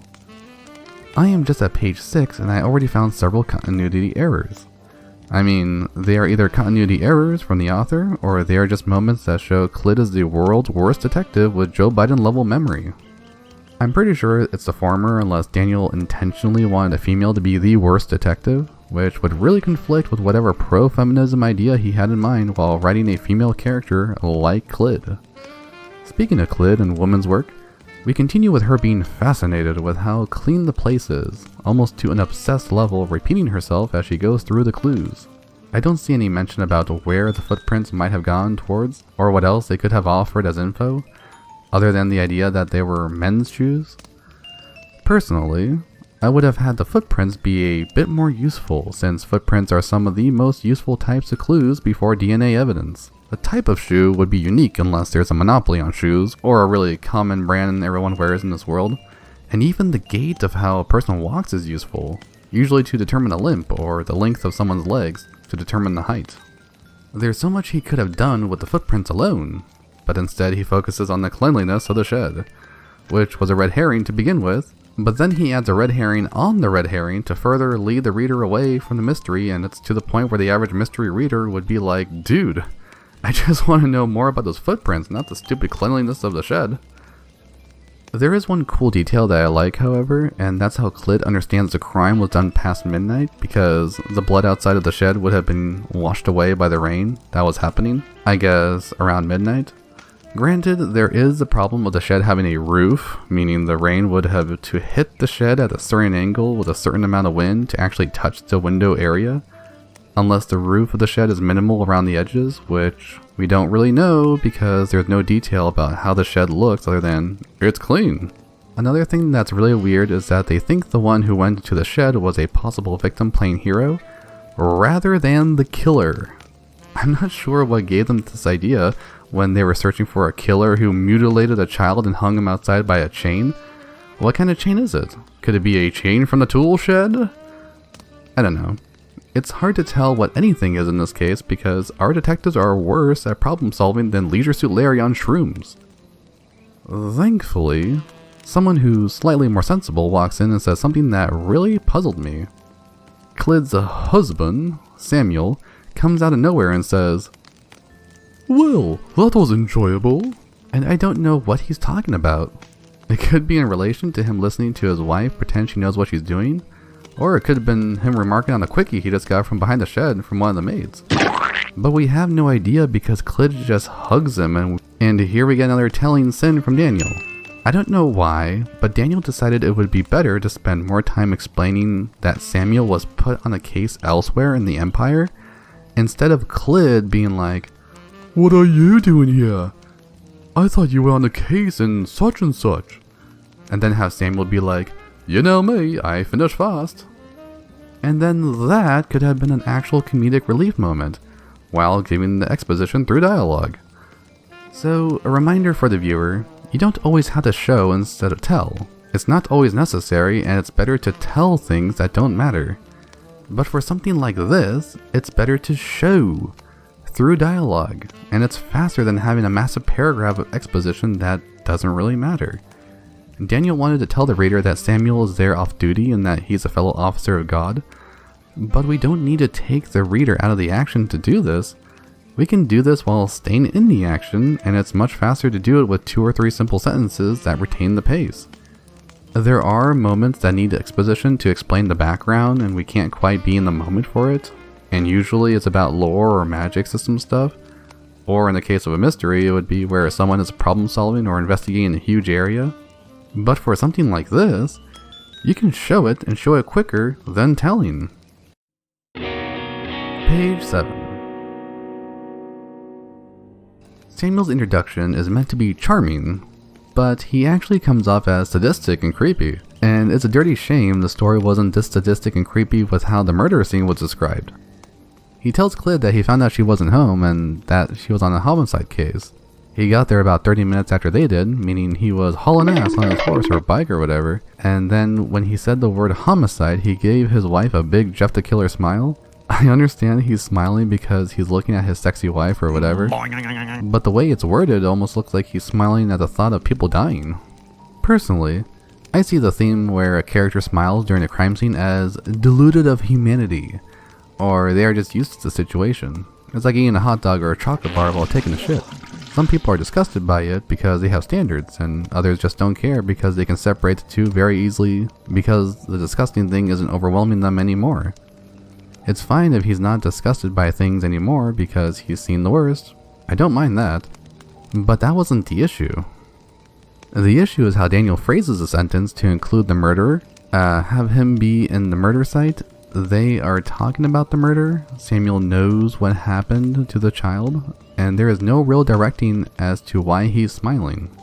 I am just at page 6 and I already found several continuity errors. I mean, they are either continuity errors from the author, or they are just moments that show Clid is the world's worst detective with Joe Biden level memory. I'm pretty sure it's the former unless Daniel intentionally wanted a female to be the worst detective, which would really conflict with whatever pro-feminism idea he had in mind while writing a female character like Clid. Speaking of Clid and women's work, we continue with her being fascinated with how clean the place is, almost to an obsessed level, repeating herself as she goes through the clues. I don't see any mention about where the footprints might have gone towards, or what else they could have offered as info, other than the idea that they were men's shoes. Personally, I would have had the footprints be a bit more useful, since footprints are some of the most useful types of clues before DNA evidence. The type of shoe would be unique unless there's a monopoly on shoes, or a really common brand everyone wears in this world. And even the gait of how a person walks is useful, usually to determine a limp, or the length of someone's legs to determine the height. There's so much he could have done with the footprints alone, but instead he focuses on the cleanliness of the shed, which was a red herring to begin with, but then he adds a red herring on the red herring to further lead the reader away from the mystery, and it's to the point where the average mystery reader would be like, dude, I just want to know more about those footprints, not the stupid cleanliness of the shed. There is one cool detail that I like, however, and that's how Clyd understands the crime was done past midnight, because the blood outside of the shed would have been washed away by the rain that was happening, I guess, around midnight. Granted, there is the problem of the shed having a roof, meaning the rain would have to hit the shed at a certain angle with a certain amount of wind to actually touch the window area, unless the roof of the shed is minimal around the edges, which we don't really know because there's no detail about how the shed looks other than it's clean. Another thing that's really weird is that they think the one who went into the shed was a possible victim playing hero, rather than the killer. I'm not sure what gave them this idea when they were searching for a killer who mutilated a child and hung him outside by a chain. What kind of chain is it? Could it be a chain from the tool shed? I don't know. It's hard to tell what anything is in this case because our detectives are worse at problem solving than Leisure Suit Larry on shrooms. Thankfully, someone who's slightly more sensible walks in and says something that really puzzled me. Clyd's husband, Samuel, comes out of nowhere and says, Well, that was enjoyable. and I don't know what he's talking about. It could be in relation to him listening to his wife pretend she knows what she's doing, or it could have been him remarking on the quickie he just got from behind the shed from one of the maids. But we have no idea because Clyd just hugs him, and here we get another telling sin from Daniel. I don't know why, but Daniel decided it would be better to spend more time explaining that Samuel was put on a case elsewhere in the Empire, instead of Clyd being like, What are you doing here? I thought you were on a case in such and such. and then have Samuel be like, you know me, I finish fast. And then that could have been an actual comedic relief moment, while giving the exposition through dialogue. So, a reminder for the viewer, you don't always have to show instead of tell. It's not always necessary, and it's better to tell things that don't matter. But for something like this, it's better to show through dialogue, and it's faster than having a massive paragraph of exposition that doesn't really matter. Daniel wanted to tell the reader that Samuel is there off duty and that he's a fellow officer of God, but we don't need to take the reader out of the action to do this. We can do this while staying in the action, and it's much faster to do it with 2 or 3 simple sentences that retain the pace. There are moments that need exposition to explain the background, and we can't quite be in the moment for it, and usually it's about lore or magic system stuff, or in the case of a mystery, it would be where someone is problem solving or investigating a huge area. But for something like this, you can show it and show it quicker than telling. Page 7. Samuel's introduction is meant to be charming, but he actually comes off as sadistic and creepy, and it's a dirty shame the story wasn't this sadistic and creepy with how the murder scene was described. He tells Clyd that he found out she wasn't home and that she was on a homicide case. He got there about 30 minutes after they did, meaning he was hauling ass on his horse or bike or whatever, and then when he said the word homicide, he gave his wife a big Jeff the Killer smile. I understand he's smiling because he's looking at his sexy wife or whatever, but the way it's worded almost looks like he's smiling at the thought of people dying. Personally, I see the theme where a character smiles during a crime scene as deluded of humanity, or they are just used to the situation. It's like eating a hot dog or a chocolate bar while taking a shit. Some people are disgusted by it because they have standards, and others just don't care because they can separate the two very easily because the disgusting thing isn't overwhelming them anymore. It's fine if he's not disgusted by things anymore because he's seen the worst. I don't mind that. But that wasn't the issue. The issue is how Daniel phrases the sentence to include the murderer. Have him be in the murder site. They are talking about the murder. Samuel knows what happened to the child, and there is no real directing as to why he's smiling.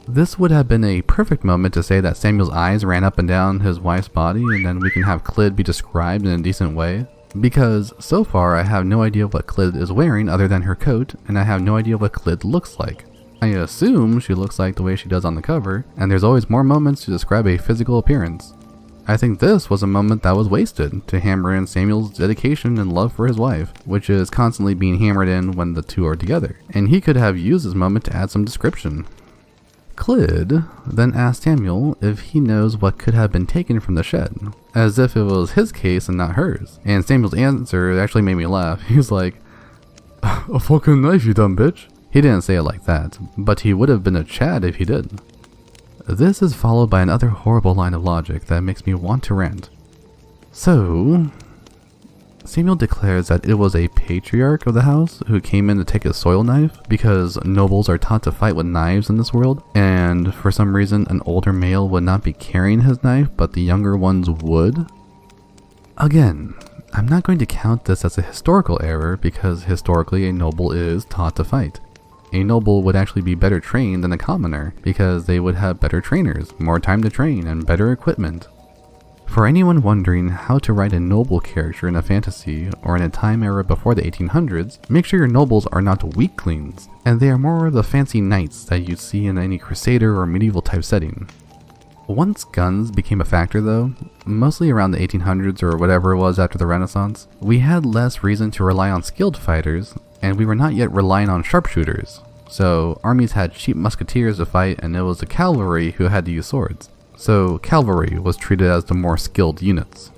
This would have been a perfect moment to say that Samuel's eyes ran up and down his wife's body, and then we can have Clyd be described in a decent way. Because so far I have no idea what Clyd is wearing other than her coat, and I have no idea what Clyd looks like. I assume she looks like the way she does on the cover, and there's always more moments to describe a physical appearance. I think this was a moment that was wasted to hammer in Samuel's dedication and love for his wife, which is constantly being hammered in when the two are together, and he could have used this moment to add some description. Clyd then asked Samuel if he knows what could have been taken from the shed, as if it was his case and not hers, and Samuel's answer actually made me laugh. He was like, A fucking knife, you dumb bitch. He didn't say it like that, but he would have been a Chad if he did. This is followed by another horrible line of logic that makes me want to rant. So, Samuel declares that it was a patriarch of the house who came in to take a soil knife because nobles are taught to fight with knives in this world, and for some reason an older male would not be carrying his knife but the younger ones would. Again, I'm not going to count this as a historical error because historically a noble is taught to fight. A noble would actually be better trained than a commoner because they would have better trainers, more time to train, and better equipment. For anyone wondering how to write a noble character in a fantasy or in a time era before the 1800s, make sure your nobles are not weaklings, and they are more the fancy knights that you see in any crusader or medieval type setting. Once guns became a factor though, mostly around the 1800s or whatever it was after the Renaissance, we had less reason to rely on skilled fighters, and we were not yet relying on sharpshooters. So armies had cheap musketeers to fight, and it was the cavalry who had to use swords. So cavalry was treated as the more skilled units.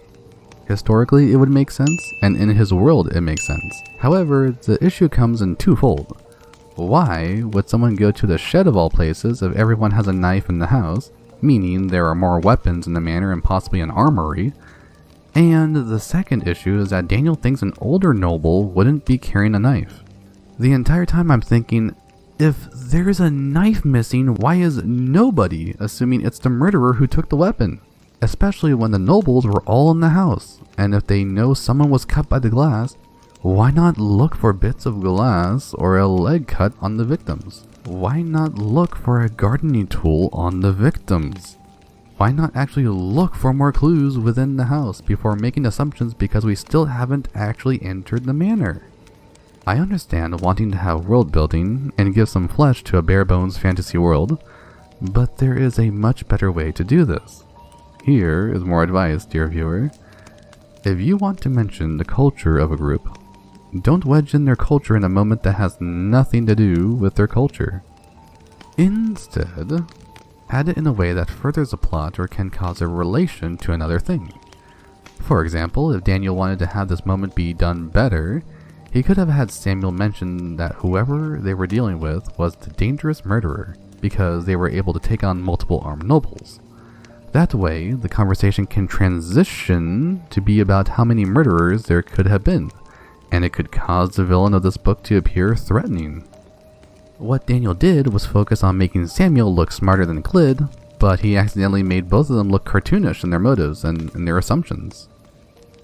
Historically it would make sense, and in his world it makes sense. However, the issue comes in twofold. Why would someone go to the shed of all places if everyone has a knife in the house, meaning there are more weapons in the manor and possibly an armory? And the second issue is that Daniel thinks an older noble wouldn't be carrying a knife. The entire time I'm thinking, if there's a knife missing, why is nobody assuming it's the murderer who took the weapon? Especially when the nobles were all in the house, and if they know someone was cut by the glass, why not look for bits of glass or a leg cut on the victims? Why not look for a gardening tool on the victims? Why not actually look for more clues within the house before making assumptions because we still haven't actually entered the manor? I understand wanting to have world building and give some flesh to a bare bones fantasy world, but there is a much better way to do this. Here is more advice, dear viewer. If you want to mention the culture of a group, don't wedge in their culture in a moment that has nothing to do with their culture. Instead, add it in a way that furthers a plot or can cause a relation to another thing. For example, if Daniel wanted to have this moment be done better, he could have had Samuel mention that whoever they were dealing with was the dangerous murderer, because they were able to take on multiple armed nobles. That way, the conversation can transition to be about how many murderers there could have been, and it could cause the villain of this book to appear threatening. What Daniel did was focus on making Samuel look smarter than Clid, but he accidentally made both of them look cartoonish in their motives and in their assumptions.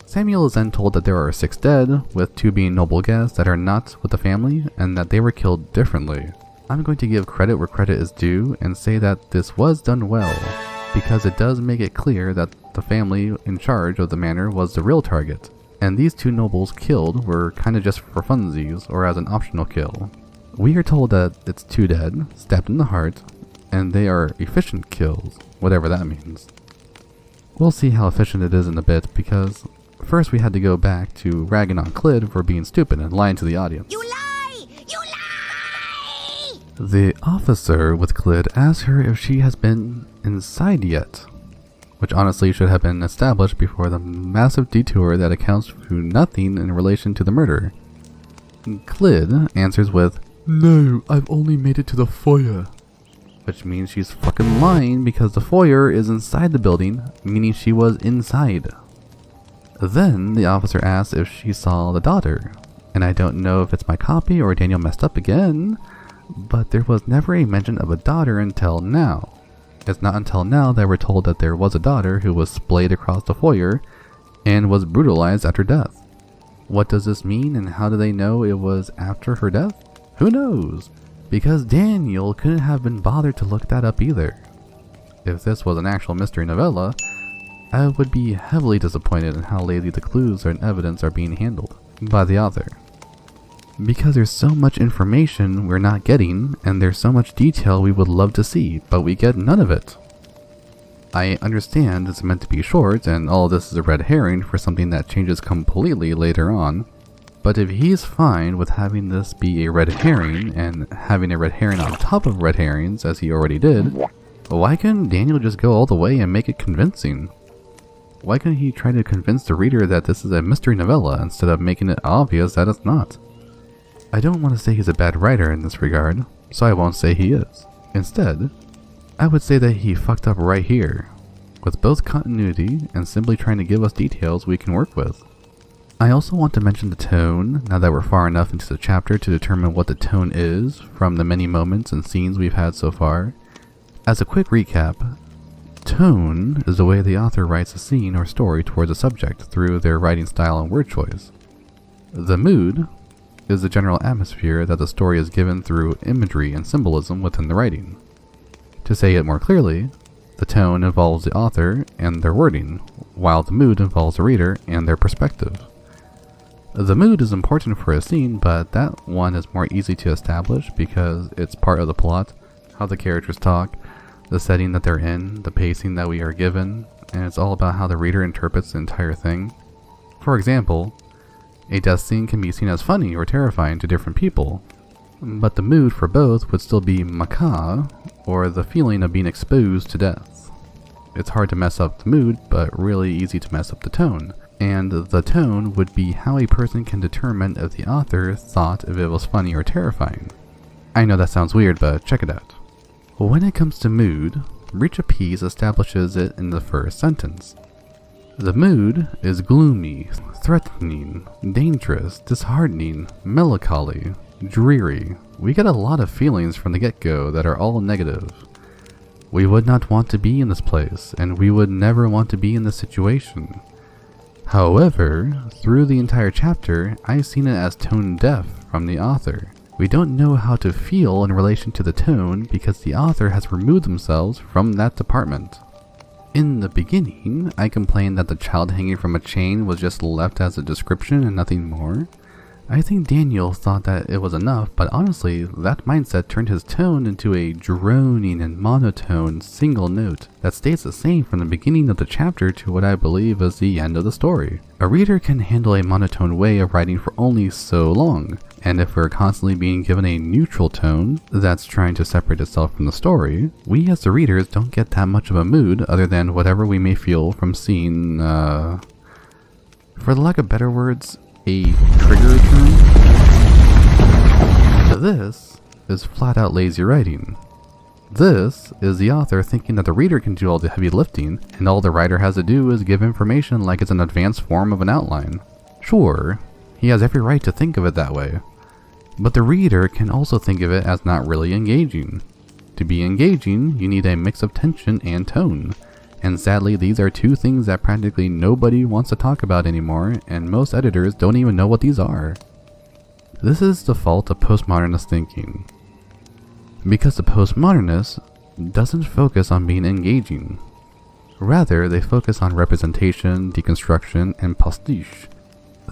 Samuel is then told that there are 6 dead, with 2 being noble guests that are not with the family, and that they were killed differently. I'm going to give credit where credit is due and say that this was done well, because it does make it clear that the family in charge of the manor was the real target, and these 2 nobles killed were kinda just for funsies or as an optional kill. We are told that it's 2 dead, stabbed in the heart, and they are efficient kills, whatever that means. We'll see how efficient it is in a bit, because first we had to go back to ragging on Clid for being stupid and lying to the audience. You lie! You lie! The officer with Clid asks her if she has been inside yet, which honestly should have been established before the massive detour that accounts for nothing in relation to the murder. Clid answers with, No, I've only made it to the foyer. which means she's fucking lying because the foyer is inside the building, meaning she was inside. Then the officer asks if she saw the daughter, and I don't know if it's my copy or Daniel messed up again, but there was never a mention of a daughter until now. It's not until now that we're told that there was a daughter who was splayed across the foyer and was brutalized after death. What does this mean, and how do they know it was after her death? Who knows? Because Daniel couldn't have been bothered to look that up either. If this was an actual mystery novella, I would be heavily disappointed in how lazy the clues and evidence are being handled by the author. Because there's so much information we're not getting, and there's so much detail we would love to see, but we get none of it. I understand it's meant to be short, and all this is a red herring for something that changes completely later on, but if he's fine with having this be a red herring, and having a red herring on top of red herrings as he already did, why couldn't Daniel just go all the way and make it convincing? Why couldn't he try to convince the reader that this is a mystery novella instead of making it obvious that it's not? I don't want to say he's a bad writer in this regard, so I won't say he is. Instead, I would say that he fucked up right here, with both continuity and simply trying to give us details we can work with. I also want to mention the tone, now that we're far enough into the chapter to determine what the tone is from the many moments and scenes we've had so far. As a quick recap, tone is the way the author writes a scene or story towards a subject through their writing style and word choice. The mood is the general atmosphere that the story is given through imagery and symbolism within the writing. To say it more clearly, the tone involves the author and their wording, while the mood involves the reader and their perspective. The mood is important for a scene, but that one is more easy to establish because it's part of the plot, how the characters talk, the setting that they're in, the pacing that we are given, and it's all about how the reader interprets the entire thing. For example, a death scene can be seen as funny or terrifying to different people, but the mood for both would still be macabre, or the feeling of being exposed to death. It's hard to mess up the mood, but really easy to mess up the tone. And the tone would be how a person can determine if the author thought if it was funny or terrifying. I know that sounds weird, but check it out. When it comes to mood, Reach a Piece establishes it in the first sentence. The mood is gloomy, threatening, dangerous, disheartening, melancholy, dreary. We get a lot of feelings from the get-go that are all negative. We would not want to be in this place, and we would never want to be in this situation. However, through the entire chapter, I've seen it as tone deaf from the author. We don't know how to feel in relation to the tone because the author has removed themselves from that department. In the beginning, I complained that the child hanging from a chain was just left as a description and nothing more. I think Daniel thought that it was enough, but honestly, that mindset turned his tone into a droning and monotone single note that stays the same from the beginning of the chapter to what I believe is the end of the story. A reader can handle a monotone way of writing for only so long, and if we're constantly being given a neutral tone that's trying to separate itself from the story, we as the readers don't get that much of a mood other than whatever we may feel from seeing, for the lack of better words, a trigger term. This is flat out lazy writing. This is the author thinking that the reader can do all the heavy lifting, and all the writer has to do is give information like it's an advanced form of an outline. Sure, he has every right to think of it that way, but the reader can also think of it as not really engaging. To be engaging, you need a mix of tension and tone. And sadly, these are two things that practically nobody wants to talk about anymore, and most editors don't even know what these are. This is the fault of postmodernist thinking. Because the postmodernist doesn't focus on being engaging. Rather, they focus on representation, deconstruction, and pastiche.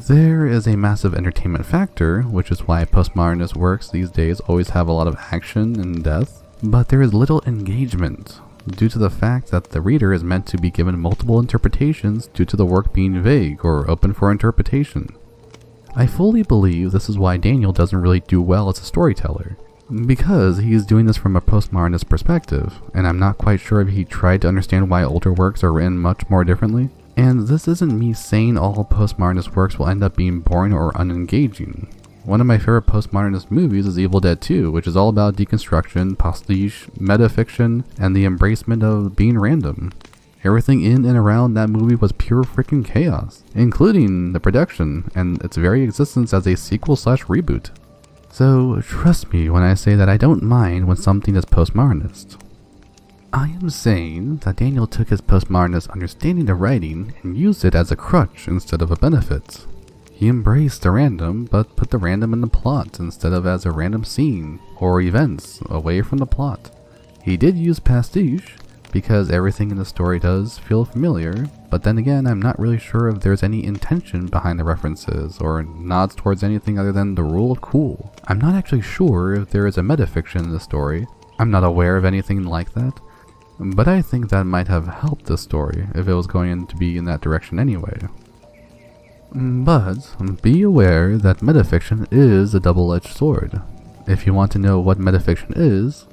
There is a massive entertainment factor, which is why postmodernist works these days always have a lot of action and death, but there is little engagement, due to the fact that the reader is meant to be given multiple interpretations due to the work being vague or open for interpretation. I fully believe this is why Daniel doesn't really do well as a storyteller, because he is doing this from a postmodernist perspective, and I'm not quite sure if he tried to understand why older works are written much more differently. And this isn't me saying all postmodernist works will end up being boring or unengaging. One of my favorite postmodernist movies is Evil Dead 2, which is all about deconstruction, pastiche, metafiction, and the embracement of being random. Everything in and around that movie was pure freaking chaos, including the production and its very existence as a sequel/reboot. So trust me when I say that I don't mind when something is postmodernist. I am saying that Daniel took his postmodernist understanding of writing and used it as a crutch instead of a benefit. He embraced the random, but put the random in the plot instead of as a random scene or events away from the plot. He did use pastiche, because everything in the story does feel familiar, but then again I'm not really sure if there's any intention behind the references or nods towards anything other than the rule of cool. I'm not actually sure if there is a metafiction in the story. I'm not aware of anything like that, but I think that might have helped the story if it was going to be in that direction anyway. But be aware that metafiction is a double-edged sword. If you want to know what metafiction is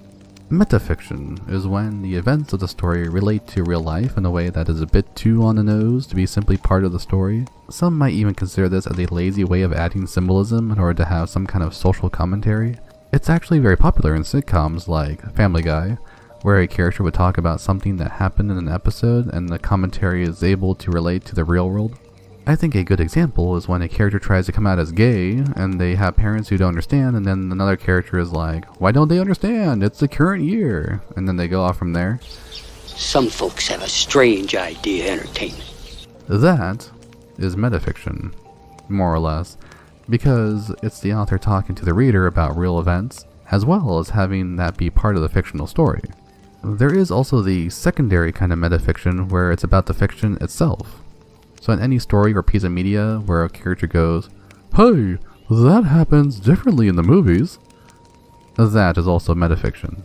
when the events of the story relate to real life in a way that is a bit too on the nose to be simply part of the story. Some might even consider this as a lazy way of adding symbolism in order to have some kind of social commentary. It's actually very popular in sitcoms like Family Guy, where a character would talk about something that happened in an episode and the commentary is able to relate to the real world. I think a good example is when a character tries to come out as gay and they have parents who don't understand, and then another character is like, why don't they understand? It's the current year. And then they go off from there. Some folks have a strange idea of entertainment. That is metafiction, more or less, because it's the author talking to the reader about real events, as well as having that be part of the fictional story. There is also the secondary kind of metafiction where it's about the fiction itself. So in any story or piece of media where a character goes, hey, that happens differently in the movies, that is also metafiction.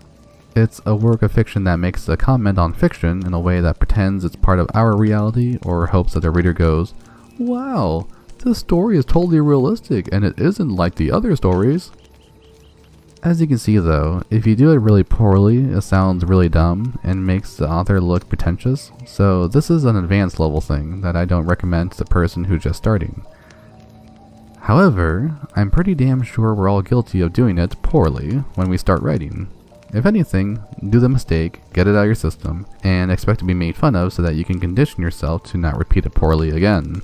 It's a work of fiction that makes a comment on fiction in a way that pretends it's part of our reality or hopes that the reader goes, wow, this story is totally realistic and it isn't like the other stories. As you can see though, if you do it really poorly, it sounds really dumb and makes the author look pretentious, so this is an advanced level thing that I don't recommend to the person who's just starting. However, I'm pretty damn sure we're all guilty of doing it poorly when we start writing. If anything, do the mistake, get it out of your system, and expect to be made fun of so that you can condition yourself to not repeat it poorly again.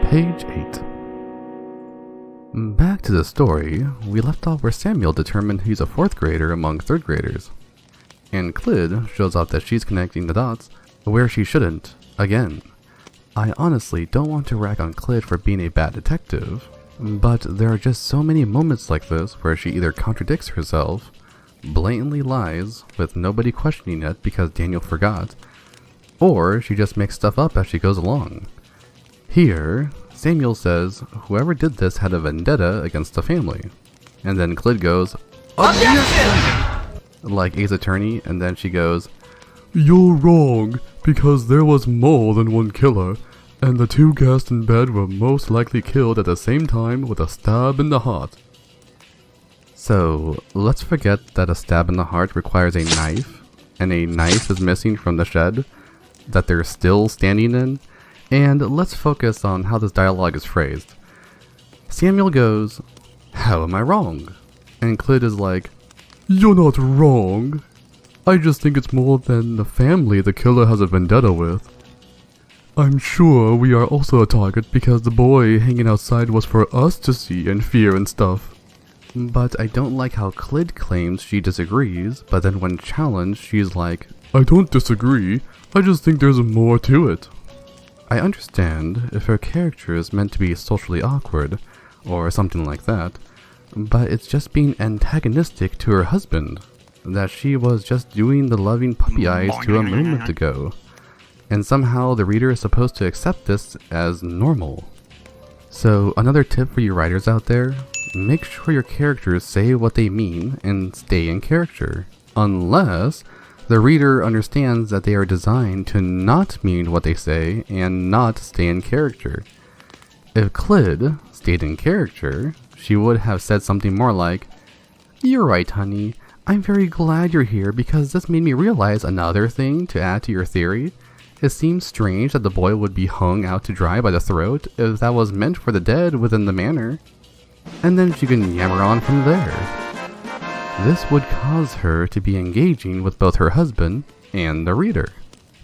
Page 8. Back to the story, we left off where Samuel determined he's a 4th grader among 3rd graders. And Clyd shows off that she's connecting the dots where she shouldn't, again. I honestly don't want to rag on Clyd for being a bad detective, but there are just so many moments like this where she either contradicts herself, blatantly lies with nobody questioning it because Daniel forgot, or she just makes stuff up as she goes along. Here, Samuel says whoever did this had a vendetta against the family. And then Clyd goes, objection! Like Ace Attorney, and then she goes, You're wrong, because there was more than one killer, and the 2 guests in bed were most likely killed at the same time with a stab in the heart. So, let's forget that a stab in the heart requires a knife, and a knife is missing from the shed that they're still standing in. And let's focus on how this dialogue is phrased. Samuel goes, how am I wrong? And Clyd is like, You're not wrong. I just think it's more than the family the killer has a vendetta with. I'm sure we are also a target because the boy hanging outside was for us to see and fear and stuff. But I don't like how Clyd claims she disagrees, but then when challenged she's like, I don't disagree, I just think there's more to it. I understand if her character is meant to be socially awkward, or something like that, but it's just being antagonistic to her husband, that she was just doing the loving puppy eyes to a moment ago, and somehow the reader is supposed to accept this as normal. So another tip for you writers out there, make sure your characters say what they mean and stay in character, unless the reader understands that they are designed to not mean what they say and not stay in character. If Clyd stayed in character, she would have said something more like, you're right, honey. I'm very glad you're here because this made me realize another thing to add to your theory. It seems strange that the boy would be hung out to dry by the throat if that was meant for the dead within the manor. And then she can yammer on from there. This would cause her to be engaging with both her husband and the reader.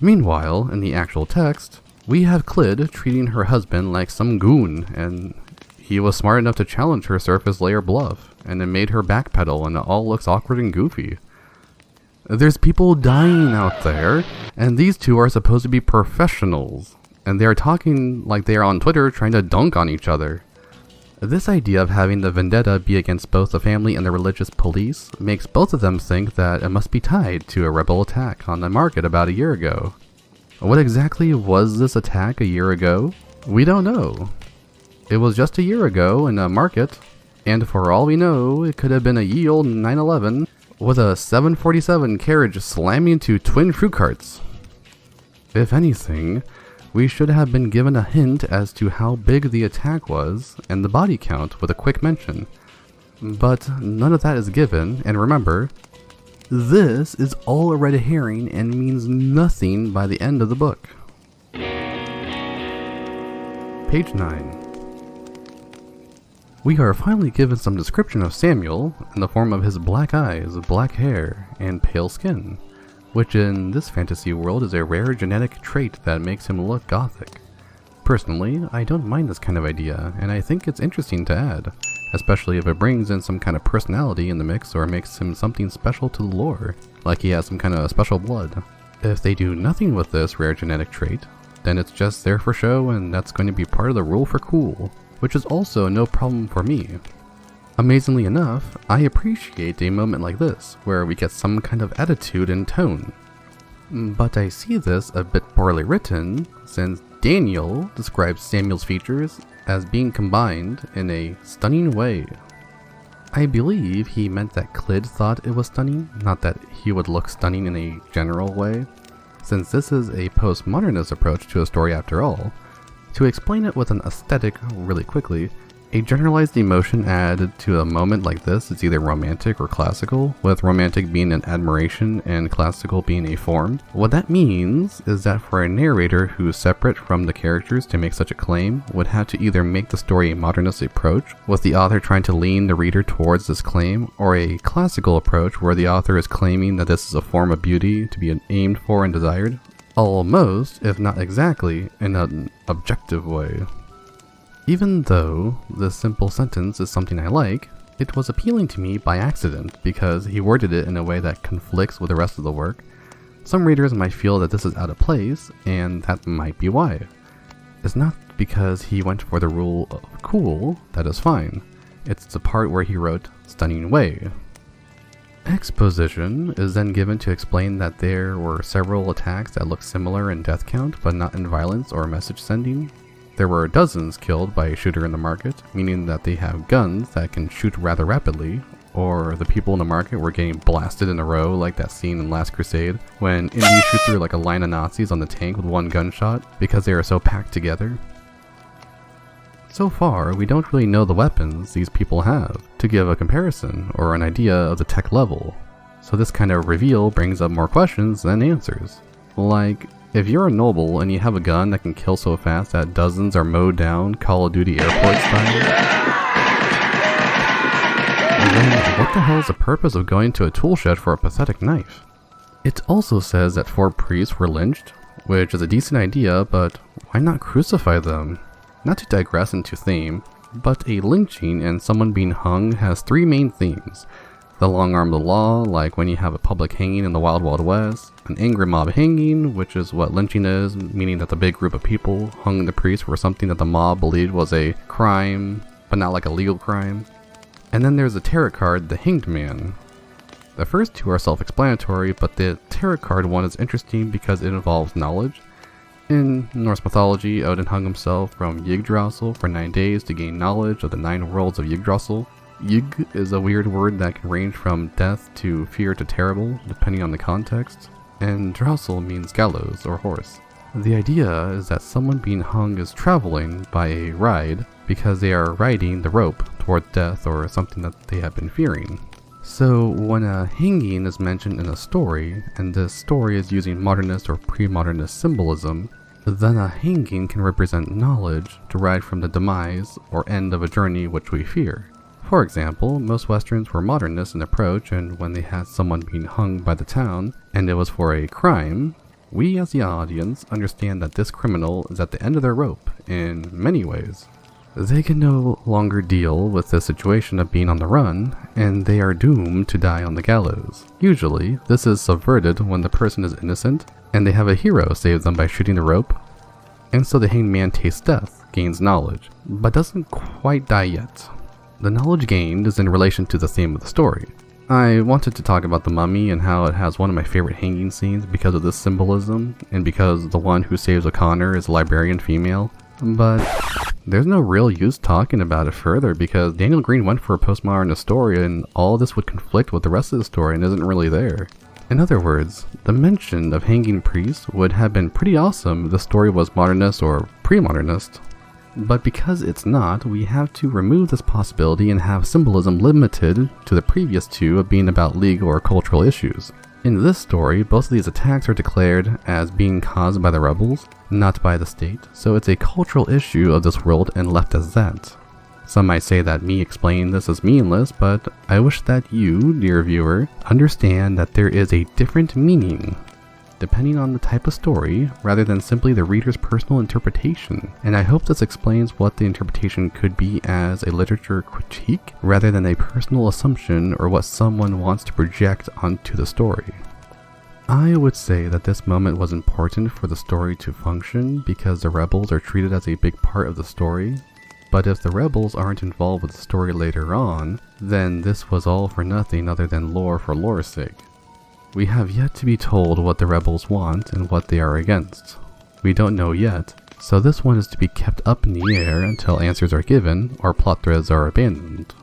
Meanwhile, in the actual text, we have Clyd treating her husband like some goon, and he was smart enough to challenge her surface layer bluff, and it made her backpedal, and it all looks awkward and goofy. There's people dying out there, and these two are supposed to be professionals, and they are talking like they are on Twitter trying to dunk on each other. This idea of having the vendetta be against both the family and the religious police makes both of them think that it must be tied to a rebel attack on the market about a year ago. What exactly was this attack a year ago? We don't know. It was just a year ago in a market, and for all we know, it could have been a ye old 911 with a 747 carriage slamming into twin fruit carts. If anything, we should have been given a hint as to how big the attack was and the body count with a quick mention. But none of that is given, and remember, this is all a red herring and means nothing by the end of the book. Page 9. We are finally given some description of Samuel in the form of his black eyes, black hair, and pale skin, which in this fantasy world is a rare genetic trait that makes him look gothic. Personally, I don't mind this kind of idea, and I think it's interesting to add, especially if it brings in some kind of personality in the mix or makes him something special to the lore, like he has some kind of special blood. If they do nothing with this rare genetic trait, then it's just there for show and that's going to be part of the rule for cool, which is also no problem for me. Amazingly enough, I appreciate a moment like this, where we get some kind of attitude and tone. But I see this a bit poorly written, since Daniel describes Samuel's features as being combined in a stunning way. I believe he meant that Clid thought it was stunning, not that he would look stunning in a general way, since this is a postmodernist approach to a story after all. To explain it with an aesthetic really quickly, a generalized emotion added to a moment like this is either romantic or classical, with romantic being an admiration and classical being a form. What that means is that for a narrator who's separate from the characters to make such a claim would have to either make the story a modernist approach, with the author trying to lean the reader towards this claim, or a classical approach where the author is claiming that this is a form of beauty to be aimed for and desired. Almost, if not exactly, in an objective way. Even though this simple sentence is something I like, it was appealing to me by accident because he worded it in a way that conflicts with the rest of the work. Some readers might feel that this is out of place, and that might be why. It's not because he went for the rule of cool, that is fine. It's the part where he wrote stunning way. Exposition is then given to explain that there were several attacks that look similar in death count but not in violence or message sending. There were dozens killed by a shooter in the market, meaning that they have guns that can shoot rather rapidly, or the people in the market were getting blasted in a row like that scene in Last Crusade when Indy shoots through like a line of Nazis on the tank with one gunshot because they are so packed together. So far, we don't really know the weapons these people have to give a comparison or an idea of the tech level, so this kind of reveal brings up more questions than answers. Like, if you're a noble and you have a gun that can kill so fast that dozens are mowed down Call of Duty airport style, then what the hell is the purpose of going to a tool shed for a pathetic knife? It also says that 4 priests were lynched, which is a decent idea, but why not crucify them? Not to digress into theme, but a lynching and someone being hung has 3 main themes. The long arm of the law, like when you have a public hanging in the Wild Wild West, an angry mob hanging, which is what lynching is, meaning that the big group of people hung the priest for something that the mob believed was a crime, but not like a legal crime. And then there's the tarot card, the Hanged Man. The first 2 are self-explanatory, but the tarot card one is interesting because it involves knowledge. In Norse mythology, Odin hung himself from Yggdrasil for 9 days to gain knowledge of the 9 worlds of Yggdrasil. Yg is a weird word that can range from death to fear to terrible, depending on the context, and Drausel means gallows or horse. The idea is that someone being hung is traveling by a ride because they are riding the rope toward death or something that they have been fearing. So when a hanging is mentioned in a story, and this story is using modernist or pre-modernist symbolism, then a hanging can represent knowledge derived from the demise or end of a journey which we fear. For example, most westerns were modernist in approach, and when they had someone being hung by the town, and it was for a crime, we as the audience understand that this criminal is at the end of their rope in many ways. They can no longer deal with the situation of being on the run, and they are doomed to die on the gallows. Usually, this is subverted when the person is innocent, and they have a hero save them by shooting the rope. And so the hanged man tastes death, gains knowledge, but doesn't quite die yet. The knowledge gained is in relation to the theme of the story. I wanted to talk about the mummy and how it has one of my favorite hanging scenes because of this symbolism, and because the one who saves O'Connor is a librarian female, but there's no real use talking about it further because Daniel Greene went for a postmodernist story and all this would conflict with the rest of the story and isn't really there. In other words, the mention of hanging priests would have been pretty awesome if the story was modernist or pre-modernist. But because it's not, we have to remove this possibility and have symbolism limited to the previous 2 of being about legal or cultural issues. In this story, both of these attacks are declared as being caused by the rebels, not by the state, so it's a cultural issue of this world and left as that. Some might say that me explaining this is meaningless, but I wish that you, dear viewer, understand that there is a different meaning depending on the type of story, rather than simply the reader's personal interpretation. And I hope this explains what the interpretation could be as a literature critique, rather than a personal assumption or what someone wants to project onto the story. I would say that this moment was important for the story to function because the rebels are treated as a big part of the story, but if the rebels aren't involved with the story later on, then this was all for nothing other than lore for lore's sake. We have yet to be told what the rebels want and what they are against. We don't know yet, so this one is to be kept up in the air until answers are given or plot threads are abandoned.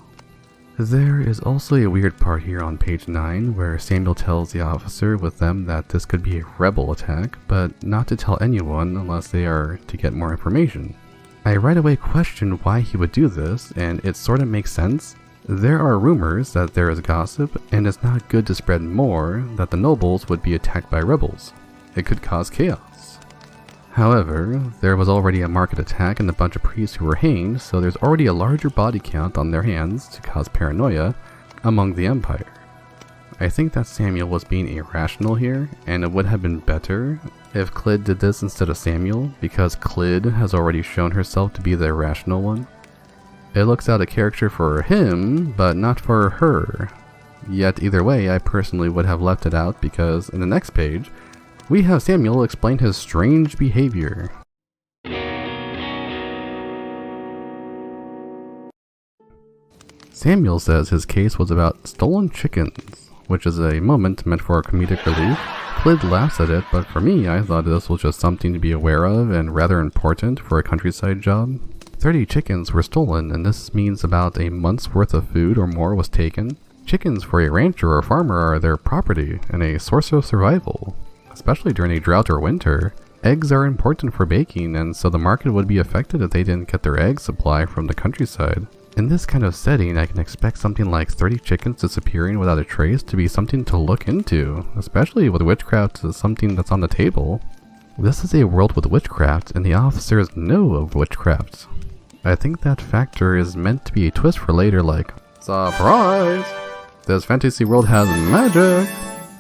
There is also a weird part here on page 9 where Samuel tells the officer with them that this could be a rebel attack, but not to tell anyone unless they are to get more information. I right away question why he would do this, and it sort of makes sense. There are rumors that there is gossip, and it's not good to spread more that the nobles would be attacked by rebels. It could cause chaos. However, there was already a market attack and a bunch of priests who were hanged, so there's already a larger body count on their hands to cause paranoia among the Empire. I think that Samuel was being irrational here, and it would have been better if Clid did this instead of Samuel, because Clid has already shown herself to be the irrational one. It looks out of character for him, but not for her. Yet either way, I personally would have left it out because in the next page, we have Samuel explain his strange behavior. Samuel says his case was about stolen chickens, which is a moment meant for comedic relief. Clid laughs at it, but for me, I thought this was just something to be aware of and rather important for a countryside job. 30 chickens were stolen, and this means about a month's worth of food or more was taken. Chickens for a rancher or farmer are their property and a source of survival, especially during a drought or winter. Eggs are important for baking, and so the market would be affected if they didn't get their egg supply from the countryside. In this kind of setting, I can expect something like 30 chickens disappearing without a trace to be something to look into, especially with witchcraft as something that's on the table. This is a world with witchcraft, and the officers know of witchcraft. I think that factor is meant to be a twist for later, like, surprise! This fantasy world has magic!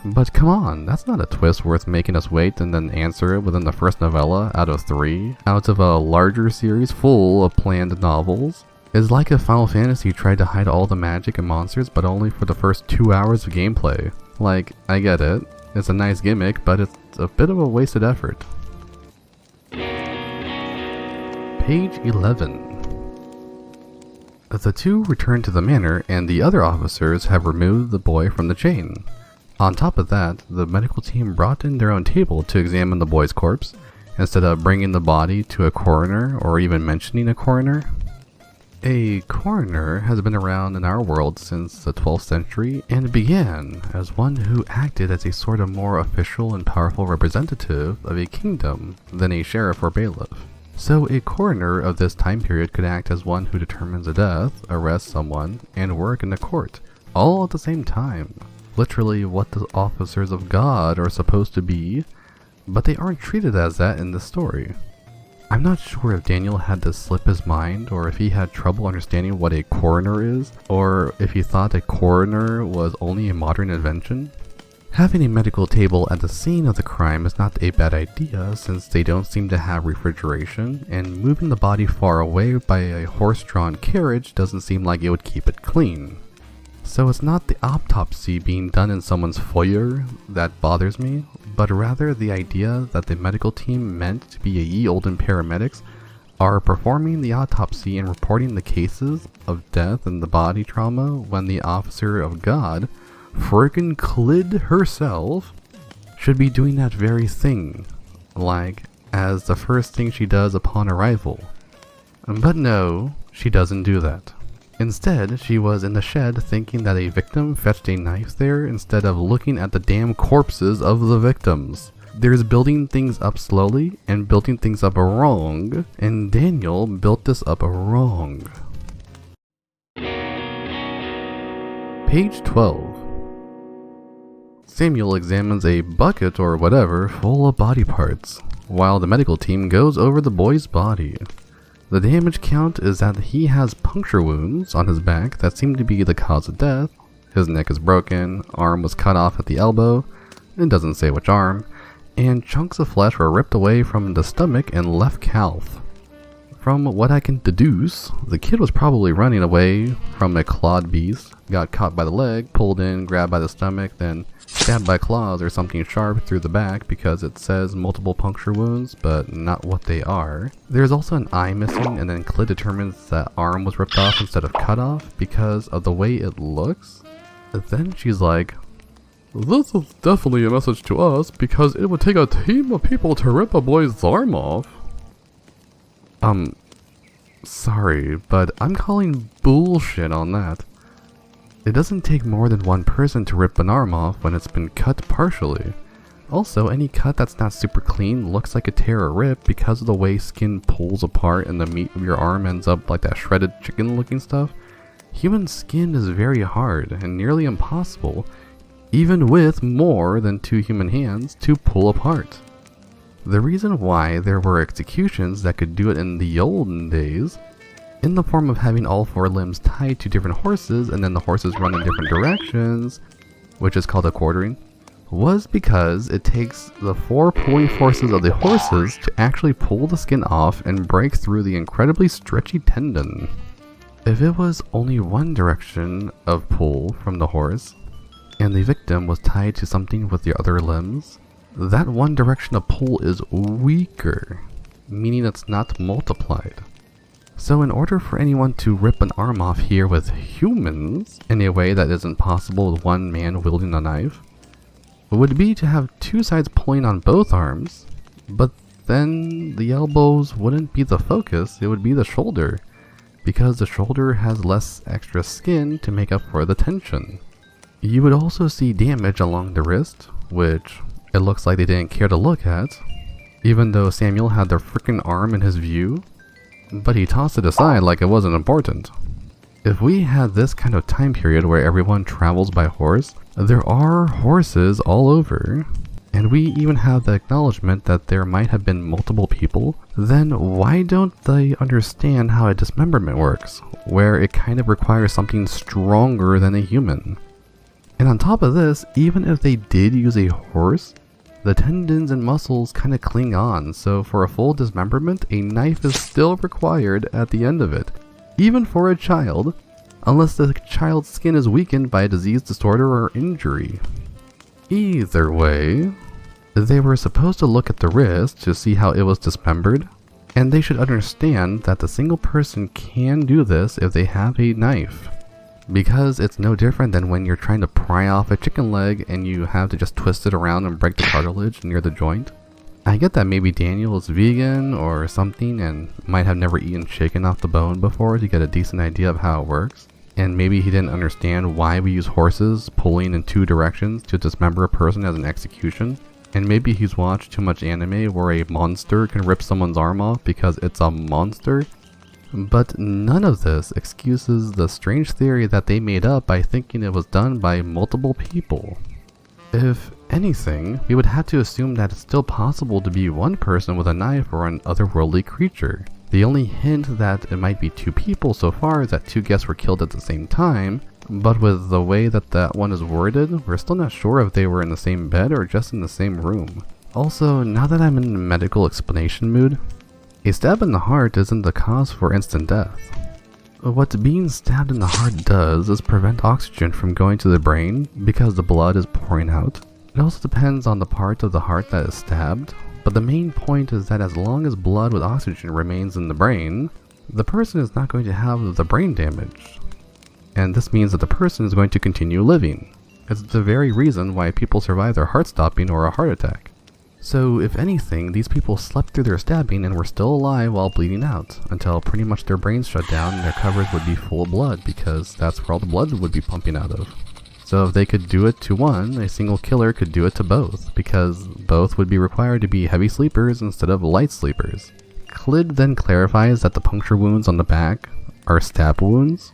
But come on, that's not a twist worth making us wait and then answer it within the first novella out of 3, out of a larger series full of planned novels. It's like if Final Fantasy tried to hide all the magic and monsters, but only for the first 2 hours of gameplay. Like, I get it, it's a nice gimmick, but it's a bit of a wasted effort. Page 11. The two return to the manor, and the other officers have removed the boy from the chain. On top of that, the medical team brought in their own table to examine the boy's corpse, instead of bringing the body to a coroner or even mentioning a coroner. A coroner has been around in our world since the 12th century, and began as one who acted as a sort of more official and powerful representative of a kingdom than a sheriff or bailiff. So a coroner of this time period could act as one who determines a death, arrests someone, and work in the court, all at the same time. Literally what the officers of God are supposed to be, but they aren't treated as that in this story. I'm not sure if Daniel had to slip his mind, or if he had trouble understanding what a coroner is, or if he thought a coroner was only a modern invention. Having a medical table at the scene of the crime is not a bad idea, since they don't seem to have refrigeration, and moving the body far away by a horse-drawn carriage doesn't seem like it would keep it clean. So it's not the autopsy being done in someone's foyer that bothers me, but rather the idea that the medical team meant to be a ye olden paramedics are performing the autopsy and reporting the cases of death and the body trauma when the officer of God, frickin' Clid herself, should be doing that very thing, like as the first thing she does upon arrival. But no, she doesn't do that. Instead, she was in the shed thinking that a victim fetched a knife there instead of looking at the damn corpses of the victims. There's building things up slowly and building things up wrong, and Daniel built this up wrong. Page 12. Samuel examines a bucket or whatever full of body parts, while the medical team goes over the boy's body. The damage count is that he has puncture wounds on his back that seem to be the cause of death. His neck is broken, arm was cut off at the elbow, it doesn't say which arm, and chunks of flesh were ripped away from the stomach and left calf. From what I can deduce, the kid was probably running away from a clawed beast, got caught by the leg, pulled in, grabbed by the stomach, then stabbed by claws or something sharp through the back because it says multiple puncture wounds, but not what they are. There's also an eye missing, and then Clid determines that arm was ripped off instead of cut off because of the way it looks. Then she's like, This is definitely a message to us because it would take a team of people to rip a boy's arm off. Sorry, but I'm calling bullshit on that. It doesn't take more than one person to rip an arm off when it's been cut partially. Also, any cut that's not super clean looks like a tear or rip because of the way skin pulls apart and the meat of your arm ends up like that shredded chicken looking stuff. Human skin is very hard and nearly impossible, even with more than 2 human hands, to pull apart. The reason why there were executions that could do it in the olden days, in the form of having all 4 limbs tied to different horses and then the horses run in different directions, which is called a quartering, was because it takes the 4 pulling forces of the horses to actually pull the skin off and break through the incredibly stretchy tendon. If it was only one direction of pull from the horse, and the victim was tied to something with the other limbs, that one direction of pull is weaker, meaning it's not multiplied. So in order for anyone to rip an arm off here with humans in a way that isn't possible with one man wielding a knife, would be to have 2 sides pulling on both arms, but then the elbows wouldn't be the focus, it would be the shoulder, because the shoulder has less extra skin to make up for the tension. You would also see damage along the wrist, which it looks like they didn't care to look at, even though Samuel had the frickin' arm in his view, but he tossed it aside like it wasn't important. If we had this kind of time period where everyone travels by horse, there are horses all over, and we even have the acknowledgement that there might have been multiple people, then why don't they understand how a dismemberment works, where it kind of requires something stronger than a human? And on top of this, even if they did use a horse, the tendons and muscles kind of cling on, so for a full dismemberment, a knife is still required at the end of it, even for a child, unless the child's skin is weakened by a disease, disorder, or injury. Either way, they were supposed to look at the wrist to see how it was dismembered, and they should understand that the single person can do this if they have a knife. Because it's no different than when you're trying to pry off a chicken leg and you have to just twist it around and break the cartilage near the joint. I get that maybe Daniel is vegan or something and might have never eaten chicken off the bone before to get a decent idea of how it works. And maybe he didn't understand why we use horses pulling in 2 directions to dismember a person as an execution. And maybe he's watched too much anime where a monster can rip someone's arm off because it's a monster. But none of this excuses the strange theory that they made up by thinking it was done by multiple people. If anything, we would have to assume that it's still possible to be one person with a knife or an otherworldly creature. The only hint that it might be 2 people so far is that 2 guests were killed at the same time, but with the way that one is worded, we're still not sure if they were in the same bed or just in the same room. Also, now that I'm in the medical explanation mood, a stab in the heart isn't the cause for instant death. What being stabbed in the heart does is prevent oxygen from going to the brain because the blood is pouring out. It also depends on the part of the heart that is stabbed, but the main point is that as long as blood with oxygen remains in the brain, the person is not going to have the brain damage. And this means that the person is going to continue living. It's the very reason why people survive their heart stopping or a heart attack. So if anything, these people slept through their stabbing and were still alive while bleeding out, until pretty much their brains shut down and their covers would be full of blood because that's where all the blood would be pumping out of. So if they could do it to one, a single killer could do it to both, because both would be required to be heavy sleepers instead of light sleepers. Clid then clarifies that the puncture wounds on the back are stab wounds.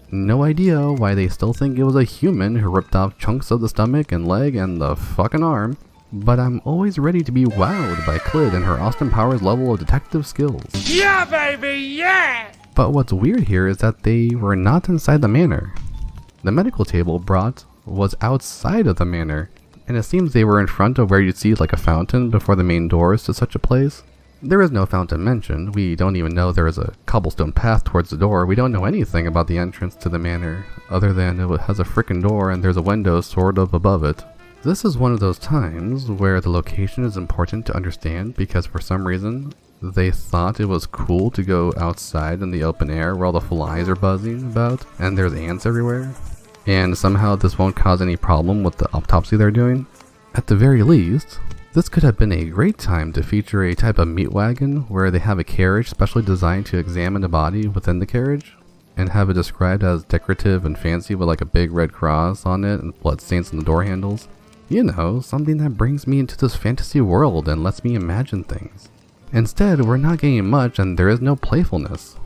No idea why they still think it was a human who ripped off chunks of the stomach and leg and the fucking arm. but I'm always ready to be wowed by Clyd and her Austin Powers level of detective skills. Yeah, baby, yeah! But what's weird here is that they were not inside the manor. The medical table brought was outside of the manor, and it seems they were in front of where you'd see like a fountain before the main doors to such a place. There is no fountain mentioned. We don't even know there is a cobblestone path towards the door. We don't know anything about the entrance to the manor, other than it has a frickin' door and there's a window sort of above it. This is one of those times where the location is important to understand because for some reason they thought it was cool to go outside in the open air where all the flies are buzzing about and there's ants everywhere. And somehow this won't cause any problem with the autopsy they're doing. At the very least, this could have been a great time to feature a type of meat wagon where they have a carriage specially designed to examine the body within the carriage and have it described as decorative and fancy with like a big red cross on it and bloodstains on the door handles. You know, something that brings me into this fantasy world and lets me imagine things. Instead, we're not getting much and there is no playfulness.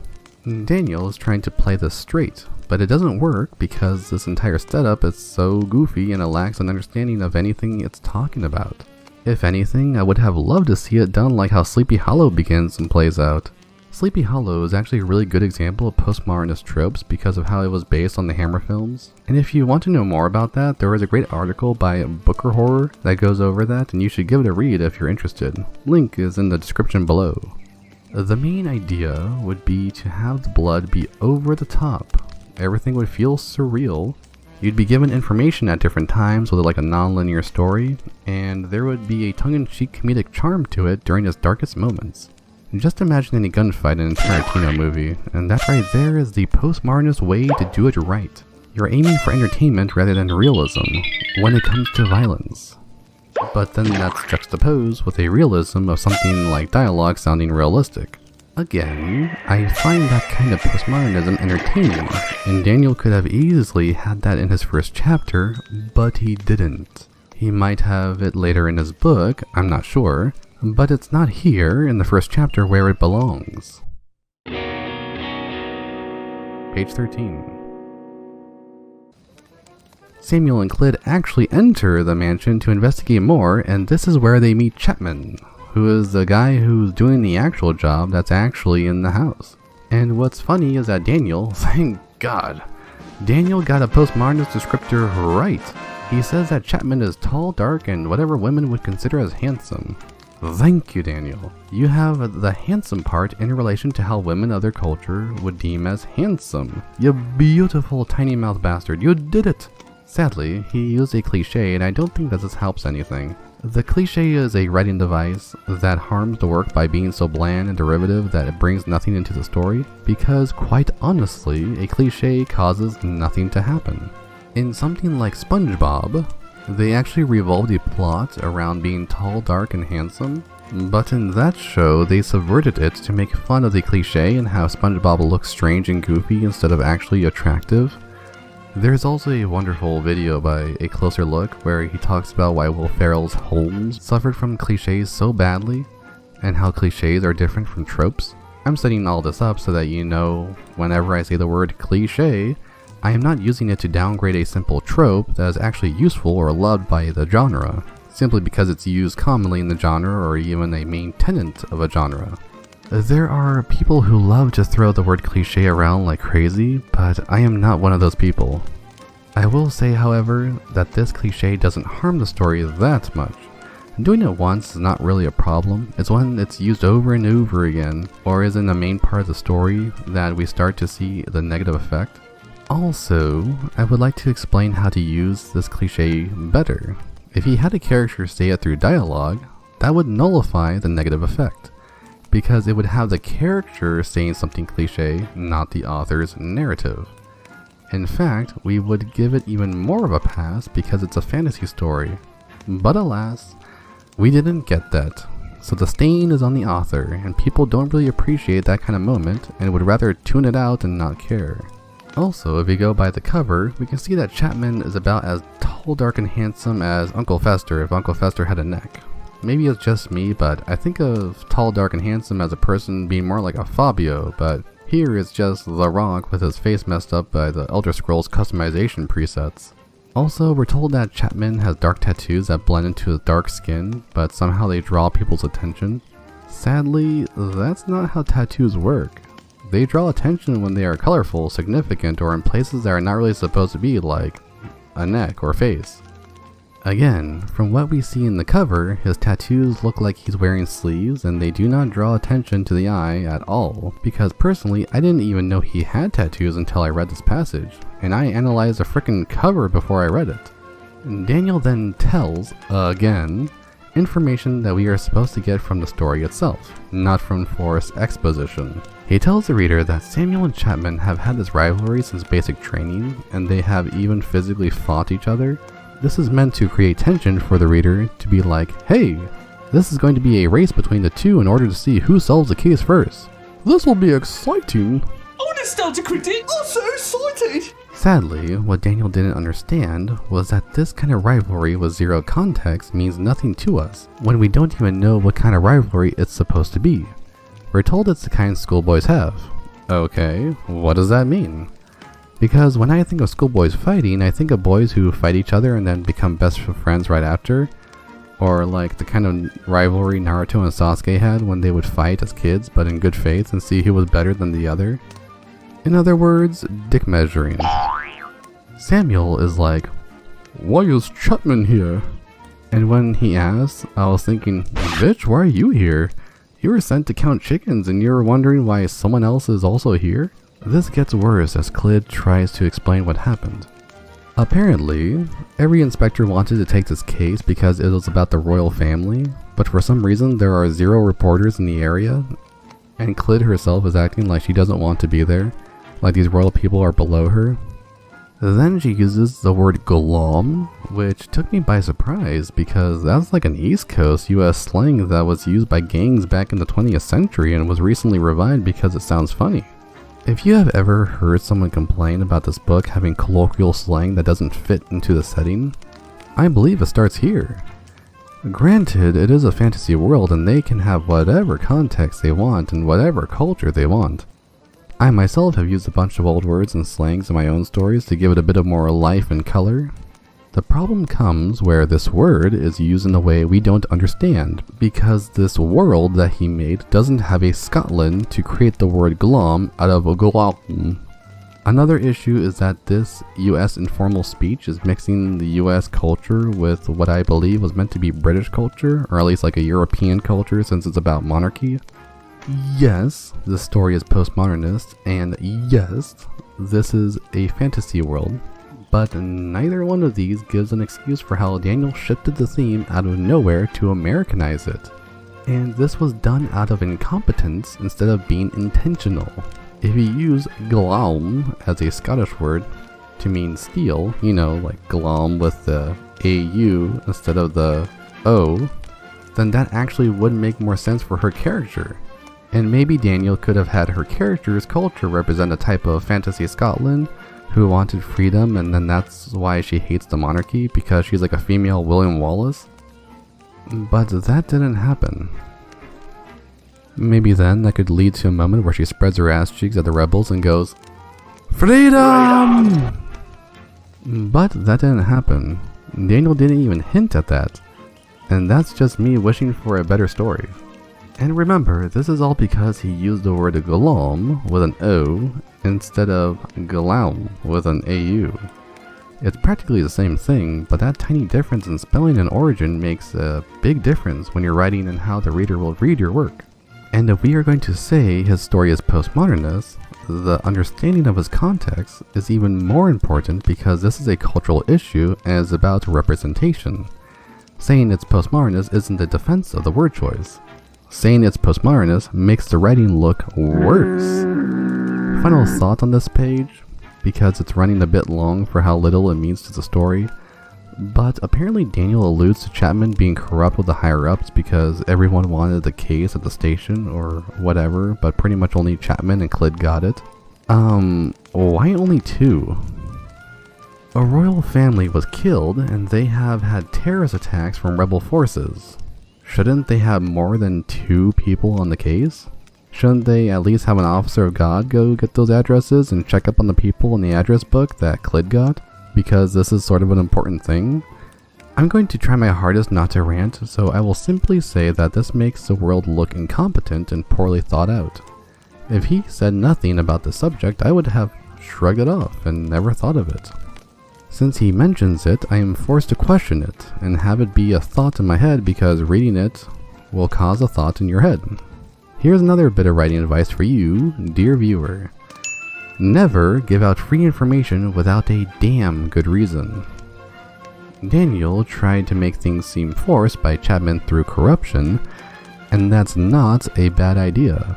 Daniel is trying to play this straight, but it doesn't work because this entire setup is so goofy and it lacks an understanding of anything it's talking about. If anything, I would have loved to see it done like how Sleepy Hollow begins and plays out. Sleepy Hollow is actually a really good example of postmodernist tropes because of how it was based on the Hammer films. And if you want to know more about that, there is a great article by Booker Horror that goes over that and you should give it a read if you're interested. Link is in the description below. The main idea would be to have the blood be over the top. Everything would feel surreal. You'd be given information at different times with like a non-linear story, and there would be a tongue-in-cheek comedic charm to it during its darkest moments. Just imagine any gunfight in a Tarantino movie, and that right there is the postmodernist way to do it right. You're aiming for entertainment rather than realism when it comes to violence. But then that's juxtaposed with a realism of something like dialogue sounding realistic. Again, I find that kind of postmodernism entertaining, and Daniel could have easily had that in his first chapter, but he didn't. He might have it later in his book, I'm not sure, but it's not here in the first chapter where it belongs. Page 13. Samuel and Clyd actually enter the mansion to investigate more, and this is where they meet Chapman, who is the guy who's doing the actual job that's actually in the house. And what's funny is that Daniel, thank God, Daniel got a postmodernist descriptor right. He says that Chapman is tall, dark, and whatever women would consider as handsome. Thank you, Daniel. You have the handsome part in relation to how women of their culture would deem as handsome. You beautiful tiny mouth bastard, you did it! Sadly, he used a cliche and I don't think that this helps anything. The cliche is a writing device that harms the work by being so bland and derivative that it brings nothing into the story, because quite honestly, a cliche causes nothing to happen. In something like SpongeBob, they actually revolved the plot around being tall, dark, and handsome, but in that show they subverted it to make fun of the cliche and how SpongeBob looks strange and goofy instead of actually attractive. There's also a wonderful video by A Closer Look where he talks about why Will Ferrell's Holmes suffered from cliches so badly and how cliches are different from tropes. I'm setting all this up so that you know whenever I say the word cliche, I am not using it to downgrade a simple trope that is actually useful or loved by the genre, simply because it's used commonly in the genre or even a main tenet of a genre. There are people who love to throw the word cliche around like crazy, but I am not one of those people. I will say, however, that this cliche doesn't harm the story that much. Doing it once is not really a problem. It's when it's used over and over again, or is in the main part of the story, that we start to see the negative effect. Also, I would like to explain how to use this cliche better. If he had a character say it through dialogue, that would nullify the negative effect, because it would have the character saying something cliche, not the author's narrative. In fact, we would give it even more of a pass because it's a fantasy story. But alas, we didn't get that. So the stain is on the author, and people don't really appreciate that kind of moment and would rather tune it out and not care. Also, if we go by the cover, we can see that Chapman is about as tall, dark, and handsome as Uncle Fester if Uncle Fester had a neck. Maybe it's just me, but I think of tall, dark, and handsome as a person being more like a Fabio, but here it's just The Rock with his face messed up by the Elder Scrolls customization presets. Also, we're told that Chapman has dark tattoos that blend into his dark skin, but somehow they draw people's attention. Sadly, that's not how tattoos work. They draw attention when they are colorful, significant, or in places that are not really supposed to be, like a neck or face. Again, from what we see in the cover, his tattoos look like he's wearing sleeves, and they do not draw attention to the eye at all, because personally, I didn't even know he had tattoos until I read this passage, and I analyzed the frickin' cover before I read it. Daniel then tells, again, information that we are supposed to get from the story itself, not from forced exposition. He tells the reader that Samuel and Chapman have had this rivalry since basic training, and they have even physically fought each other. This is meant to create tension for the reader to be like, hey, this is going to be a race between the two in order to see who solves the case first. This will be exciting. I want to start a critic. I'm so excited. Sadly, what Daniel didn't understand was that this kind of rivalry with zero context means nothing to us, when we don't even know what kind of rivalry it's supposed to be. We're told it's the kind schoolboys have. Okay, what does that mean? Because when I think of schoolboys fighting, I think of boys who fight each other and then become best friends right after. Or like the kind of rivalry Naruto and Sasuke had when they would fight as kids but in good faith and see who was better than the other. In other words, dick measuring. Samuel is like, Why is Chapman here? and when he asks, I was thinking, bitch, why are you here? You were sent to count chickens and you're wondering why someone else is also here? This gets worse as Clid tries to explain what happened. Apparently, every inspector wanted to take this case because it was about the royal family, but for some reason there are 0 reporters in the area, and Clid herself is acting like she doesn't want to be there, like these royal people are below her. Then she uses the word glom, which took me by surprise because that's like an East Coast US slang that was used by gangs back in the 20th century and was recently revived because it sounds funny. If you have ever heard someone complain about this book having colloquial slang that doesn't fit into the setting, I believe it starts here. Granted, it is a fantasy world and they can have whatever context they want and whatever culture they want. I myself have used a bunch of old words and slangs in my own stories to give it a bit of more life and color. The problem comes where this word is used in a way we don't understand, because this world that he made doesn't have a Scotland to create the word glom out of glom. Another issue is that this US informal speech is mixing the US culture with what I believe was meant to be British culture, or at least like a European culture since it's about monarchy. Yes, this story is postmodernist, and yes, this is a fantasy world. But neither one of these gives an excuse for how Daniel shifted the theme out of nowhere to Americanize it. And this was done out of incompetence instead of being intentional. If you use glom as a Scottish word to mean steal, you know, like glom with the AU instead of the O, then that actually would make more sense for her character. And maybe Daniel could have had her character's culture represent a type of fantasy Scotland who wanted freedom, and then that's why she hates the monarchy, because she's like a female William Wallace. But that didn't happen. Maybe then that could lead to a moment where she spreads her ass cheeks at the rebels and goes, FREEDOM! But that didn't happen. Daniel didn't even hint at that. And that's just me wishing for a better story. And remember, this is all because he used the word glom with an O instead of glaum with an AU. It's practically the same thing, but that tiny difference in spelling and origin makes a big difference when you're writing and how the reader will read your work. And if we are going to say his story is postmodernist, the understanding of his context is even more important because this is a cultural issue and is about representation. Saying it's postmodernist isn't a defense of the word choice. Saying it's postmodernist makes the writing look worse. Final thought on this page, because it's running a bit long for how little it means to the story, but apparently Daniel alludes to Chapman being corrupt with the higher-ups because everyone wanted the case at the station or whatever, but pretty much only Chapman and Clid got it. Why only 2? A royal family was killed and they have had terrorist attacks from rebel forces. Shouldn't they have more than 2 people on the case? Shouldn't they at least have an officer of God go get those addresses and check up on the people in the address book that Clid got? because this is sort of an important thing. I'm going to try my hardest not to rant, so I will simply say that this makes the world look incompetent and poorly thought out. If he said nothing about the subject, I would have shrugged it off and never thought of it. Since he mentions it, I am forced to question it and have it be a thought in my head, because reading it will cause a thought in your head. Here's another bit of writing advice for you, dear viewer. Never give out free information without a damn good reason. Daniel tried to make things seem forced by Chapman through corruption, and that's not a bad idea.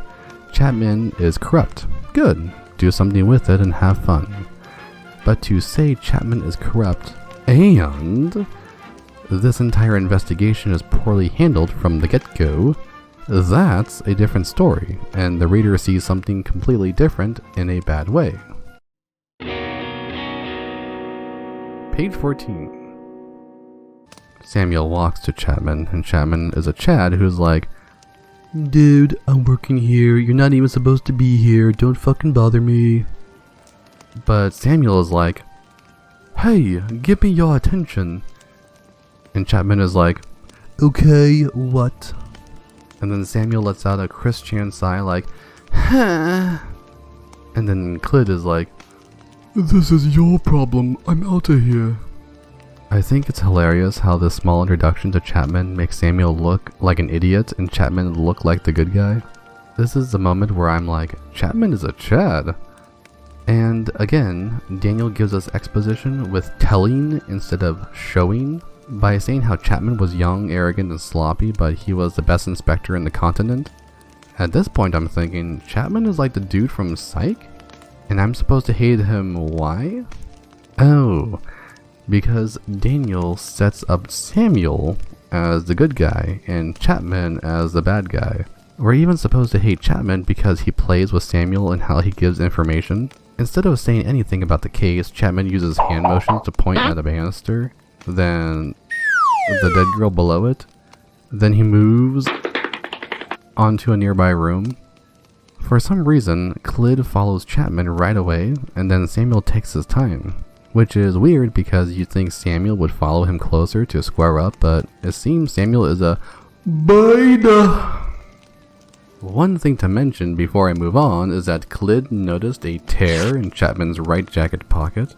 Chapman is corrupt. Good. Do something with it and have fun. But to say Chapman is corrupt and this entire investigation is poorly handled from the get-go, that's a different story, and the reader sees something completely different in a bad way. Page 14. Samuel walks to Chapman, and Chapman is a Chad who's like, "Dude, I'm working here, you're not even supposed to be here, don't fucking bother me." But Samuel is like, "Hey, give me your attention." And Chapman is like, "Okay, what?" And then Samuel lets out a Christian sigh like, "Huh." And then Clid is like, This is your problem. I'm out of here. I think it's hilarious how this small introduction to Chapman makes Samuel look like an idiot and Chapman look like the good guy. This is the moment where I'm like, Chapman is a Chad. And again, Daniel gives us exposition with telling instead of showing, by saying how Chapman was young, arrogant, and sloppy, but he was the best inspector in the continent. At this point I'm thinking, Chapman is like the dude from Psych? And I'm supposed to hate him, why? Oh, because Daniel sets up Samuel as the good guy and Chapman as the bad guy. We're even supposed to hate Chapman because he plays with Samuel and how he gives information. Instead of saying anything about the case, Chapman uses hand motions to point at a banister, then the dead girl below it. Then he moves onto a nearby room. For some reason, Clid follows Chapman right away, and then Samuel takes his time. Which is weird because you'd think Samuel would follow him closer to square up, but it seems Samuel is a beta. One thing to mention before I move on is that Clid noticed a tear in Chapman's right jacket pocket.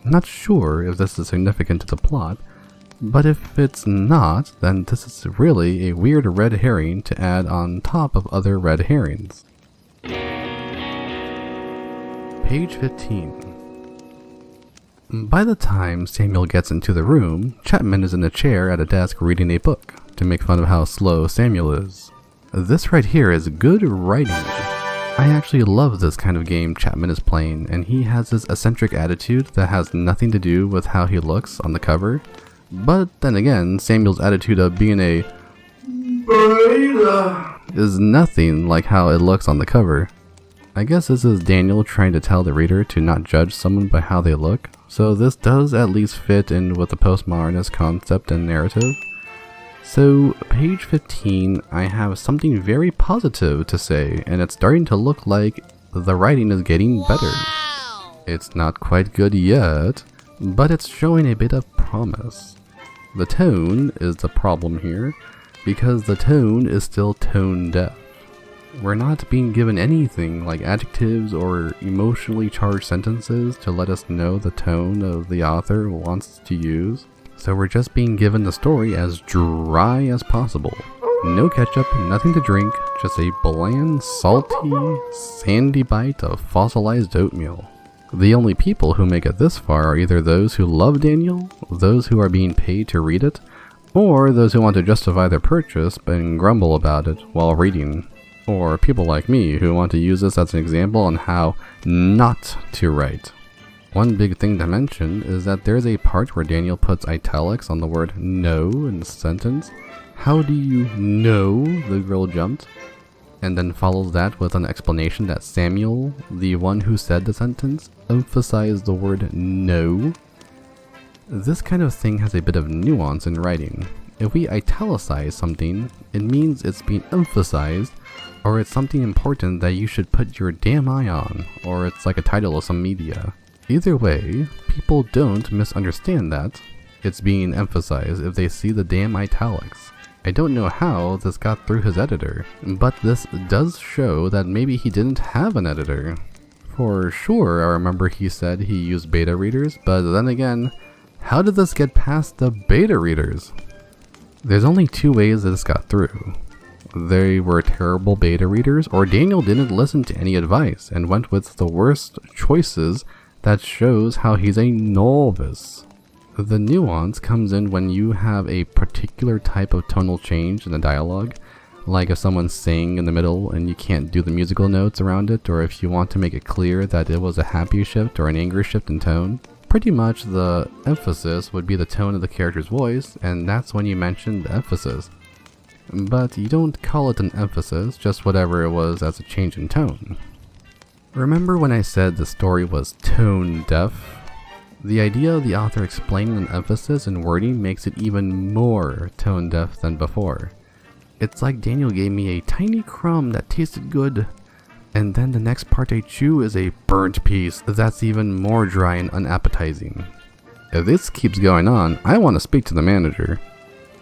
Not sure if this is significant to the plot, but if it's not, then this is really a weird red herring to add on top of other red herrings. Page 15. By the time Samuel gets into the room, Chapman is in a chair at a desk reading a book, to make fun of how slow Samuel is. This right here is good writing. I actually love this kind of game Chapman is playing, and he has this eccentric attitude that has nothing to do with how he looks on the cover. But then again, Samuel's attitude of being a beta is nothing like how it looks on the cover. I guess this is Daniel trying to tell the reader to not judge someone by how they look, so this does at least fit in with the postmodernist concept and narrative. So, page 15, I have something very positive to say, and it's starting to look like the writing is getting better. It's not quite good yet, but it's showing a bit of promise. The tone is the problem here, because the tone is still tone deaf. We're not being given anything like adjectives or emotionally charged sentences to let us know the tone of the author wants to use. So we're just being given the story as dry as possible. No ketchup, nothing to drink, just a bland, salty, sandy bite of fossilized oatmeal. The only people who make it this far are either those who love Daniel, those who are being paid to read it, or those who want to justify their purchase and grumble about it while reading. Or people like me who want to use this as an example on how not to write. One big thing to mention is that there's a part where Daniel puts italics on the word no in the sentence. How do you know the girl jumped? And then follows that with an explanation that Samuel, the one who said the sentence, emphasized the word no. This kind of thing has a bit of nuance in writing. If we italicize something, it means it's being emphasized, or it's something important that you should put your damn eye on, or it's like a title of some media. Either way, people don't misunderstand that. It's being emphasized if they see the damn italics. I don't know how this got through his editor, but this does show that maybe he didn't have an editor. For sure, I remember he said he used beta readers, but then again, how did this get past the beta readers? There's only two ways that this got through. They were terrible beta readers, or Daniel didn't listen to any advice and went with the worst choices. That shows how he's a novice. The nuance comes in when you have a particular type of tonal change in the dialogue, like if someone's saying in the middle and you can't do the musical notes around it, or if you want to make it clear that it was a happy shift or an angry shift in tone. Pretty much the emphasis would be the tone of the character's voice, and that's when you mention the emphasis. But you don't call it an emphasis, just whatever it was as a change in tone. Remember when I said the story was tone deaf? The idea of the author explaining an emphasis and wording makes it even more tone deaf than before. It's like Daniel gave me a tiny crumb that tasted good, and then the next part I chew is a burnt piece that's even more dry and unappetizing. If this keeps going on, I want to speak to the manager.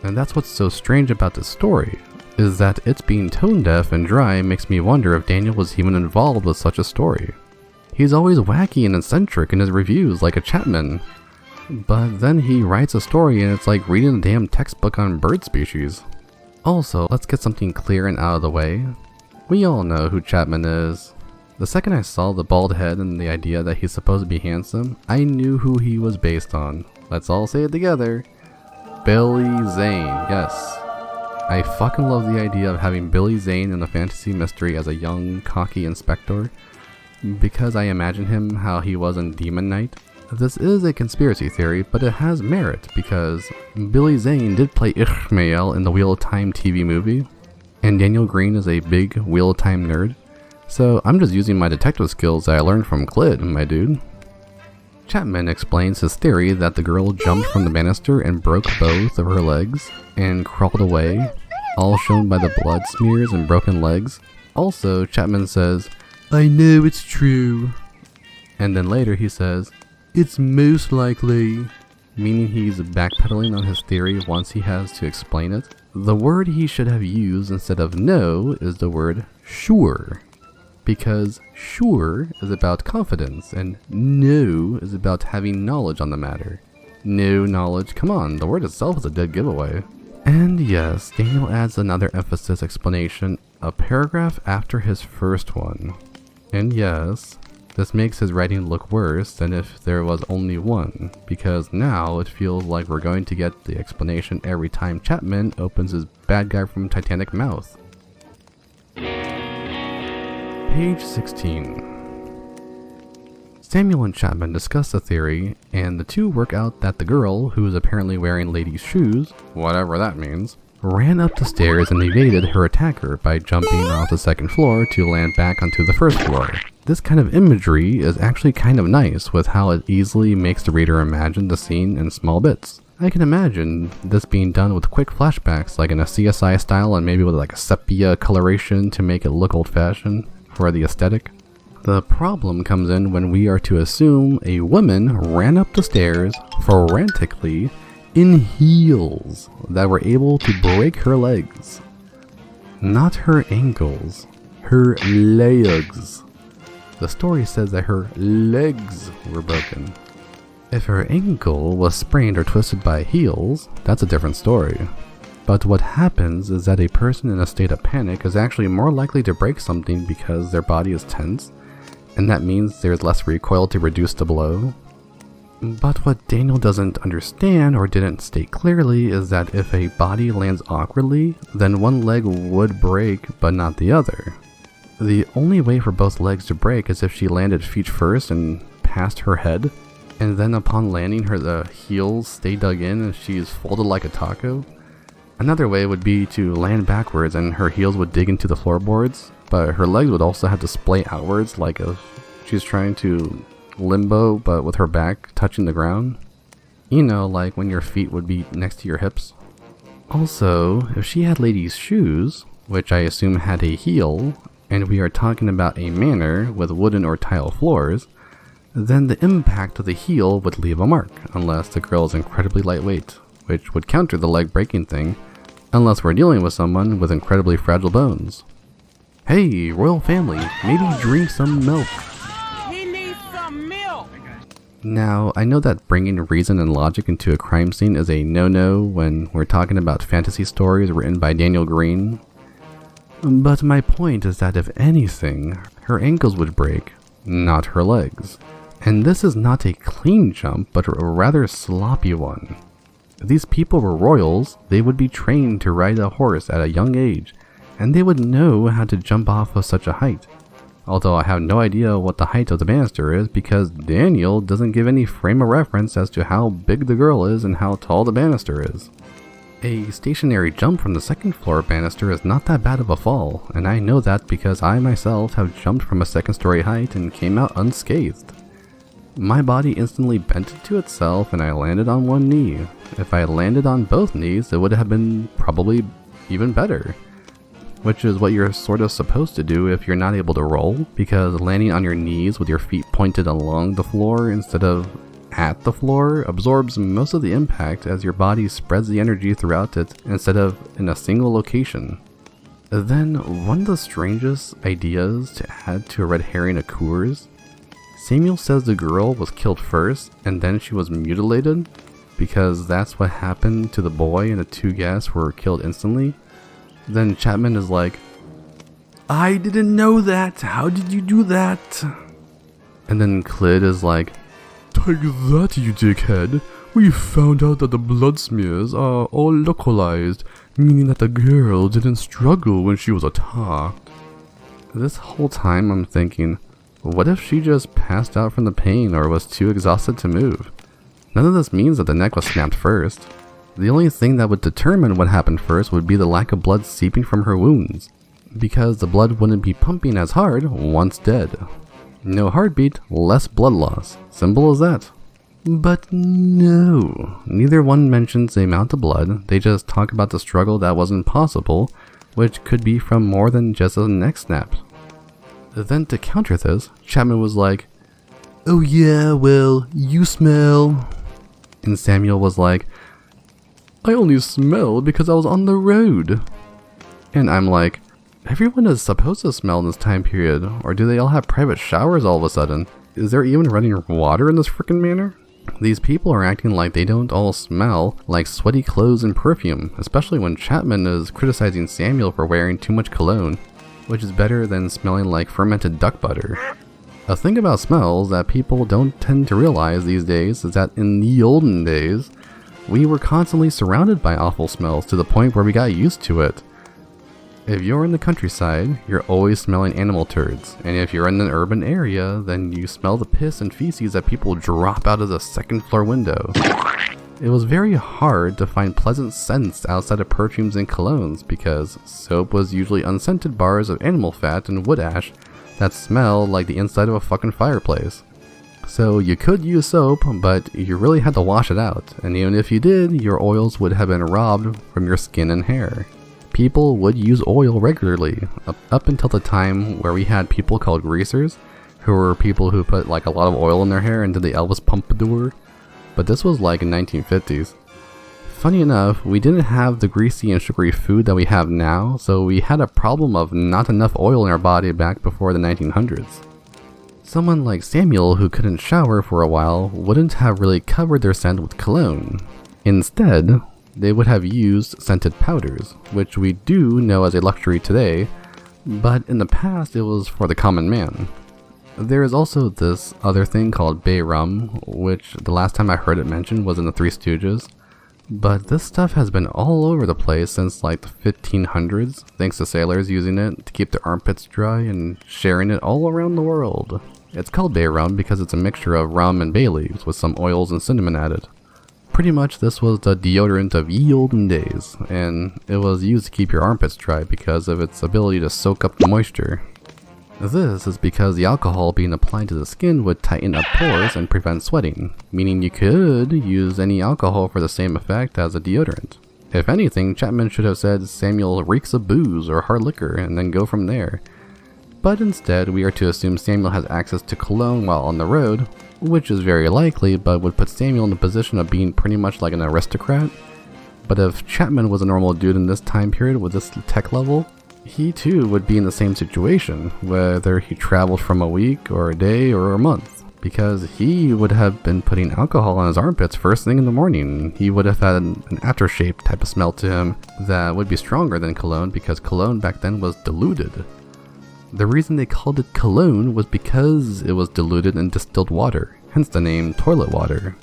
And that's what's so strange about this story, is that it's being tone deaf and dry makes me wonder if Daniel was even involved with such a story. He's always wacky and eccentric in his reviews like a Chapman, but then he writes a story and it's like reading a damn textbook on bird species. Also, let's get something clear and out of the way. We all know who Chapman is. The second I saw the bald head and the idea that he's supposed to be handsome, I knew who he was based on. Let's all say it together. Billy Zane, yes. I fucking love the idea of having Billy Zane in a fantasy mystery as a young, cocky inspector, because I imagine him how he was in Demon Knight. This is a conspiracy theory, but it has merit, because Billy Zane did play Ishmael in the Wheel of Time TV movie, and Daniel Greene is a big Wheel of Time nerd, so I'm just using my detective skills that I learned from Glid, my dude. Chapman explains his theory that the girl jumped from the banister and broke both of her legs and crawled away, all shown by the blood smears and broken legs. Also, Chapman says, "I know it's true." And then later he says, "It's most likely," meaning he's backpedaling on his theory once he has to explain it. The word he should have used instead of no is the word sure, because sure is about confidence and no is about having knowledge on the matter. No knowledge, come on, the word itself is a dead giveaway. And yes, Daniel adds another emphasis explanation, a paragraph after his first one. And yes, this makes his writing look worse than if there was only one, because now it feels like we're going to get the explanation every time Chapman opens his bad guy from Titanic mouth. Page 16. Samuel and Chapman discuss the theory, and the two work out that the girl, who is apparently wearing ladies' shoes, whatever that means, ran up the stairs and evaded her attacker by jumping off the second floor to land back onto the first floor. This kind of imagery is actually kind of nice with how it easily makes the reader imagine the scene in small bits. I can imagine this being done with quick flashbacks like in a CSI style and maybe with like a sepia coloration to make it look old-fashioned for the aesthetic. The problem comes in when we are to assume a woman ran up the stairs frantically in heels that were able to break her legs. Not her ankles, her legs. The story says that her legs were broken. If her ankle was sprained or twisted by heels, that's a different story. But what happens is that a person in a state of panic is actually more likely to break something because their body is tense, and that means there's less recoil to reduce the blow. But what Daniel doesn't understand or didn't state clearly is that if a body lands awkwardly, then one leg would break but not the other. The only way for both legs to break is if she landed feet first and past her head, and then upon landing the heels stay dug in and she's folded like a taco. Another way would be to land backwards and her heels would dig into the floorboards, but her legs would also have to splay outwards like if she's trying to limbo but with her back touching the ground. You know, like when your feet would be next to your hips. Also, if she had ladies' shoes, which I assume had a heel, and we are talking about a manor with wooden or tile floors, then the impact of the heel would leave a mark, unless the girl is incredibly lightweight, which would counter the leg breaking thing, unless we're dealing with someone with incredibly fragile bones. Hey, royal family, maybe drink some milk. He needs some milk. Now, I know that bringing reason and logic into a crime scene is a no-no when we're talking about fantasy stories written by Daniel Greene. But my point is that if anything, her ankles would break, not her legs. And this is not a clean jump, but a rather sloppy one. If these people were royals, they would be trained to ride a horse at a young age, and they would know how to jump off of such a height. Although I have no idea what the height of the banister is because Daniel doesn't give any frame of reference as to how big the girl is and how tall the banister is. A stationary jump from the second floor banister is not that bad of a fall, and I know that because I myself have jumped from a second story height and came out unscathed. My body instantly bent to itself and I landed on one knee. If I landed on both knees, it would have been probably even better. Which is what you're sort of supposed to do if you're not able to roll, because landing on your knees with your feet pointed along the floor instead of at the floor absorbs most of the impact as your body spreads the energy throughout it instead of in a single location. Then, one of the strangest ideas to add to a red herring occurs. Samuel says the girl was killed first and then she was mutilated because that's what happened to the boy and the two guests were killed instantly. Then Chapman is like, I didn't know that, how did you do that? And then Clyd is like, Take that, you dickhead. We found out that the blood smears are all localized, meaning that the girl didn't struggle when she was attacked. This whole time I'm thinking, what if she just passed out from the pain or was too exhausted to move? None of this means that the neck was snapped first. The only thing that would determine what happened first would be the lack of blood seeping from her wounds, because the blood wouldn't be pumping as hard once dead. No heartbeat, less blood loss. Simple as that. But no, neither one mentions the amount of blood, they just talk about the struggle that wasn't possible, which could be from more than just a neck snap. Then to counter this, Chapman was like, oh yeah, well, you smell. And Samuel was like, I only smelled because I was on the road. And I'm like, everyone is supposed to smell in this time period, or do they all have private showers all of a sudden? Is there even running water in this frickin' manor? These people are acting like they don't all smell like sweaty clothes and perfume, especially when Chapman is criticizing Samuel for wearing too much cologne, which is better than smelling like fermented duck butter. A thing about smells that people don't tend to realize these days is that in the olden days, we were constantly surrounded by awful smells to the point where we got used to it. If you're in the countryside, you're always smelling animal turds, and if you're in an urban area, then you smell the piss and feces that people drop out of the second floor window. It was very hard to find pleasant scents outside of perfumes and colognes because soap was usually unscented bars of animal fat and wood ash that smelled like the inside of a fucking fireplace. So you could use soap, but you really had to wash it out, and even if you did, your oils would have been robbed from your skin and hair. People would use oil regularly, up until the time where we had people called greasers, who were people who put like a lot of oil in their hair and did the Elvis Pompadour, but this was like in 1950s. Funny enough, we didn't have the greasy and sugary food that we have now, so we had a problem of not enough oil in our body back before the 1900s. Someone like Samuel who couldn't shower for a while wouldn't have really covered their scent with cologne. Instead, they would have used scented powders, which we do know as a luxury today, but in the past it was for the common man. There is also this other thing called bay rum, which the last time I heard it mentioned was in the Three Stooges, but this stuff has been all over the place since like the 1500s, thanks to sailors using it to keep their armpits dry and sharing it all around the world. It's called bay rum because it's a mixture of rum and bay leaves with some oils and cinnamon added. Pretty much this was the deodorant of ye olden days, and it was used to keep your armpits dry because of its ability to soak up the moisture. This is because the alcohol being applied to the skin would tighten up pores and prevent sweating, meaning you could use any alcohol for the same effect as a deodorant. If anything, Chapman should have said Samuel reeks of booze or hard liquor and then go from there. But instead, we are to assume Samuel has access to cologne while on the road, which is very likely, but would put Samuel in the position of being pretty much like an aristocrat. But if Chapman was a normal dude in this time period with this tech level, he too would be in the same situation, whether he traveled from a week or a day or a month, because he would have been putting alcohol on his armpits first thing in the morning. He would have had an aftershave type of smell to him that would be stronger than cologne, because cologne back then was diluted. The reason they called it cologne was because it was diluted in distilled water, hence the name toilet water.